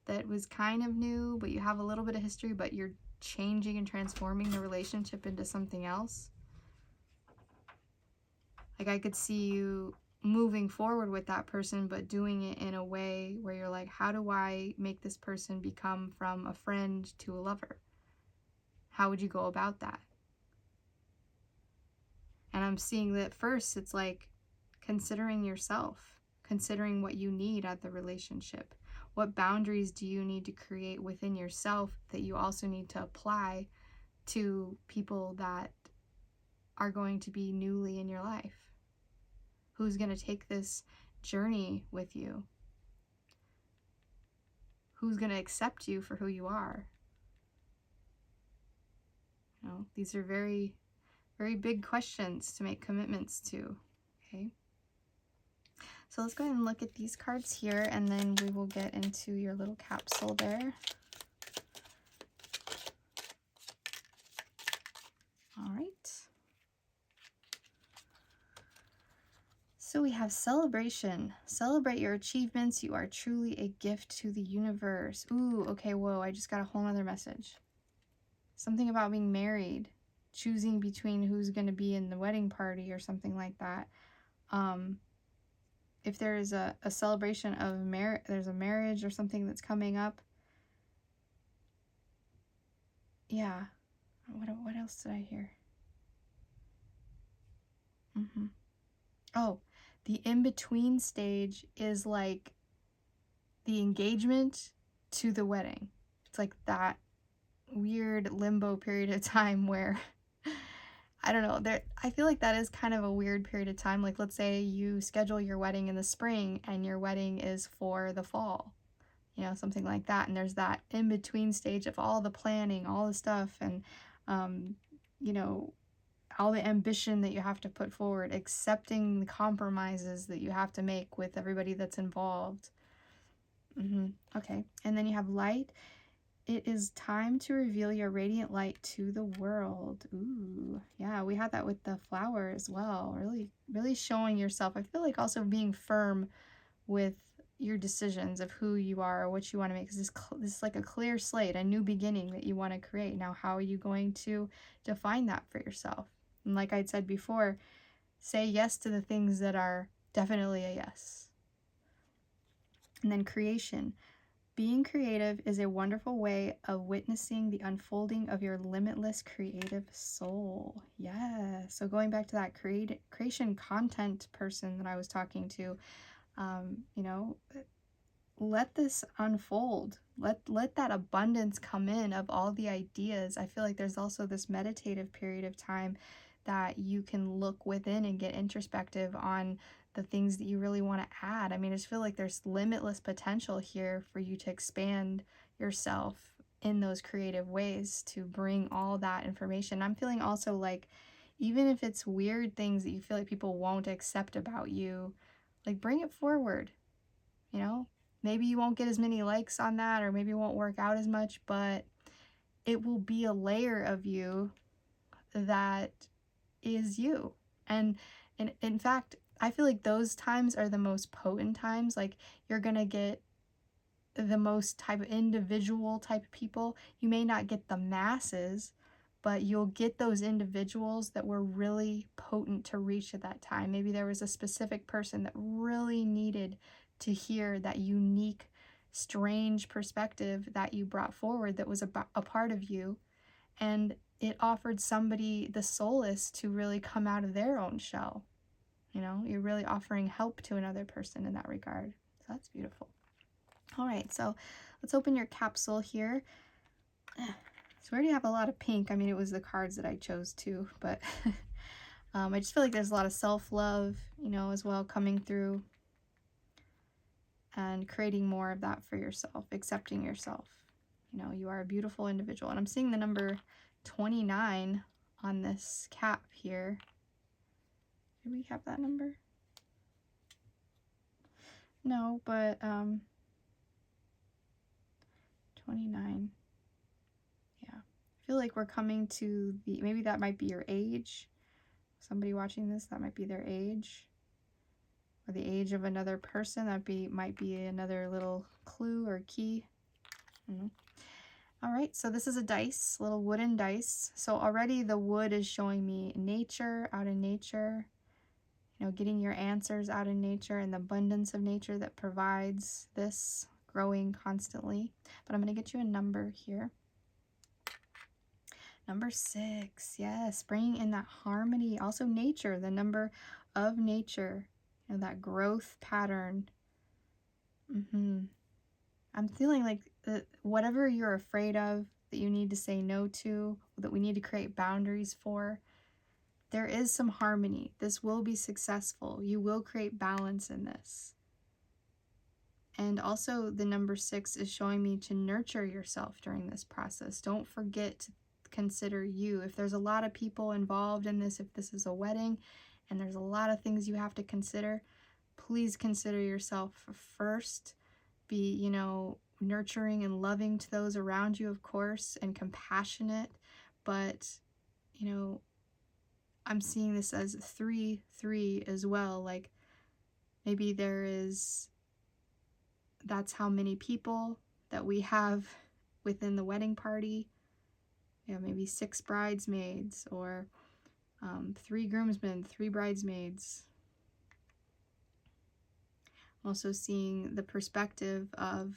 that was kind of new, but you have a little bit of history, but you're changing and transforming the relationship into something else. Like I could see you, moving forward with that person, but doing it in a way where you're like, how do I make this person become from a friend to a lover? How would you go about that? And I'm seeing that first, it's like considering yourself, considering what you need at the relationship. What boundaries do you need to create within yourself that you also need to apply to people that are going to be newly in your life? Who's going to take this journey with you? Who's going to accept you for who you are? You know, these are very, very big questions to make commitments to. Okay. So let's go ahead and look at these cards here, and then we will get into your little capsule there. All right. So we have celebration. Celebrate your achievements. You are truly a gift to the universe. Ooh, okay, whoa, I just got a whole other message. Something about being married, choosing between who's going to be in the wedding party or something like that. If there is a celebration of there's a marriage or something that's coming up. Yeah. What else did I hear? Oh, the in-between stage is like the engagement to the wedding. It's like that weird limbo period of time where I don't know, I feel like that is kind of a weird period of time. Like, let's say you schedule your wedding in the spring and your wedding is for the fall, you know, something like that. And there's that in-between stage of all the planning, all the stuff, and you know, all the ambition that you have to put forward, accepting the compromises that you have to make with everybody that's involved. Okay, and then you have light. It is time to reveal your radiant light to the world. Ooh, yeah, we had that with the flower as well. Really, really showing yourself. I feel like also being firm with your decisions of who you are or what you want to make. This is like a clear slate, a new beginning that you want to create. Now, how are you going to define that for yourself? And like I said before, say yes to the things that are definitely a yes. And then creation. Being creative is a wonderful way of witnessing the unfolding of your limitless creative soul. Yeah. So going back to that creation content person that I was talking to, you know, let this unfold. Let that abundance come in of all the ideas. I feel like there's also this meditative period of time that you can look within and get introspective on the things that you really want to add. I mean, I just feel like there's limitless potential here for you to expand yourself in those creative ways to bring all that information. I'm feeling also like, even if it's weird things that you feel like people won't accept about you, like, bring it forward, you know? Maybe you won't get as many likes on that, or maybe it won't work out as much, but it will be a layer of you that is you. And in fact, I feel like those times are the most potent times. Like, you're gonna get the most type of individual type of people. You may not get the masses, but you'll get those individuals that were really potent to reach at that time. Maybe there was a specific person that really needed to hear that unique, strange perspective that you brought forward that was a part of you, and it offered somebody the solace to really come out of their own shell. You know, you're really offering help to another person in that regard. So that's beautiful. All right, so let's open your capsule here. So we already have a lot of pink. I mean, it was the cards that I chose too, but I just feel like there's a lot of self-love, you know, as well coming through, and creating more of that for yourself, accepting yourself. You know, you are a beautiful individual. And I'm seeing the number 29 on this cap here. Do we have that number? No, but 29. Yeah. I feel like we're coming to the, maybe that might be your age. Somebody watching this, that might be their age. Or the age of another person, might be another little clue or key. All right, so this is a dice, little wooden dice. So already the wood is showing me nature, out in nature. you know, getting your answers out in nature and the abundance of nature that provides this, growing constantly. But I'm going to get you a number here. Number 6, yes, bringing in that harmony. Also nature, the number of nature, you know, that growth pattern. I'm feeling like whatever you're afraid of, that you need to say no to, that we need to create boundaries for, there is some harmony. This will be successful. You will create balance in this. And also the number 6 is showing me to nurture yourself during this process. Don't forget to consider you. If there's a lot of people involved in this, if this is a wedding and there's a lot of things you have to consider, please consider yourself first. Be, you know, nurturing and loving to those around you, of course, and compassionate. But, you know, I'm seeing this as 3-3 as well. Like maybe that's how many people that we have within the wedding party. You know, maybe 6 bridesmaids, or 3 groomsmen, 3 bridesmaids. I'm also seeing the perspective of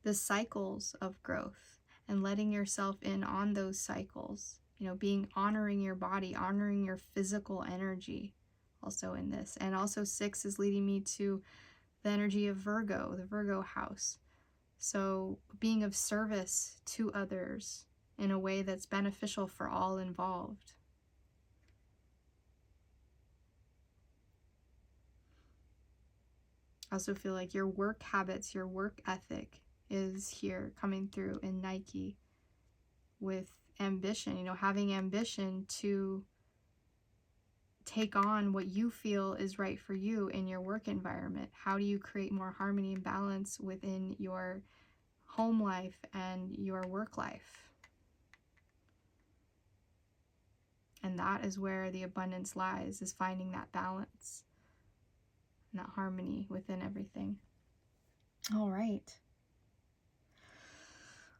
the cycles of growth and letting yourself in on those cycles. You know, honoring your body, honoring your physical energy also in this. And also 6 is leading me to the energy of Virgo, the Virgo house. So being of service to others in a way that's beneficial for all involved. I also feel like your work habits, your work ethic is here coming through in Nike with ambition, you know, having ambition to take on what you feel is right for you in your work environment. How do you create more harmony and balance within your home life and your work life? And that is where the abundance lies, is finding that balance and that harmony within everything. All right.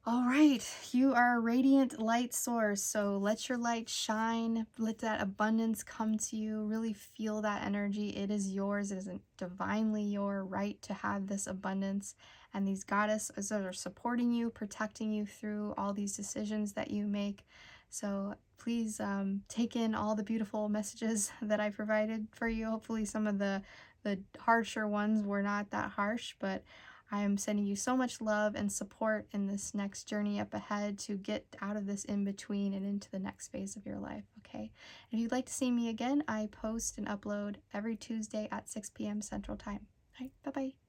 All right, you are a radiant light source, so let your light shine, let that abundance come to you, really feel that energy. It is yours, it is divinely your right to have this abundance, and these goddesses are supporting you, protecting you through all these decisions that you make. So please take in all the beautiful messages that I provided for you. Hopefully some of the harsher ones were not that harsh, but I am sending you so much love and support in this next journey up ahead to get out of this in-between and into the next phase of your life, okay? If you'd like to see me again, I post and upload every Tuesday at 6 p.m. Central Time. All right, bye-bye.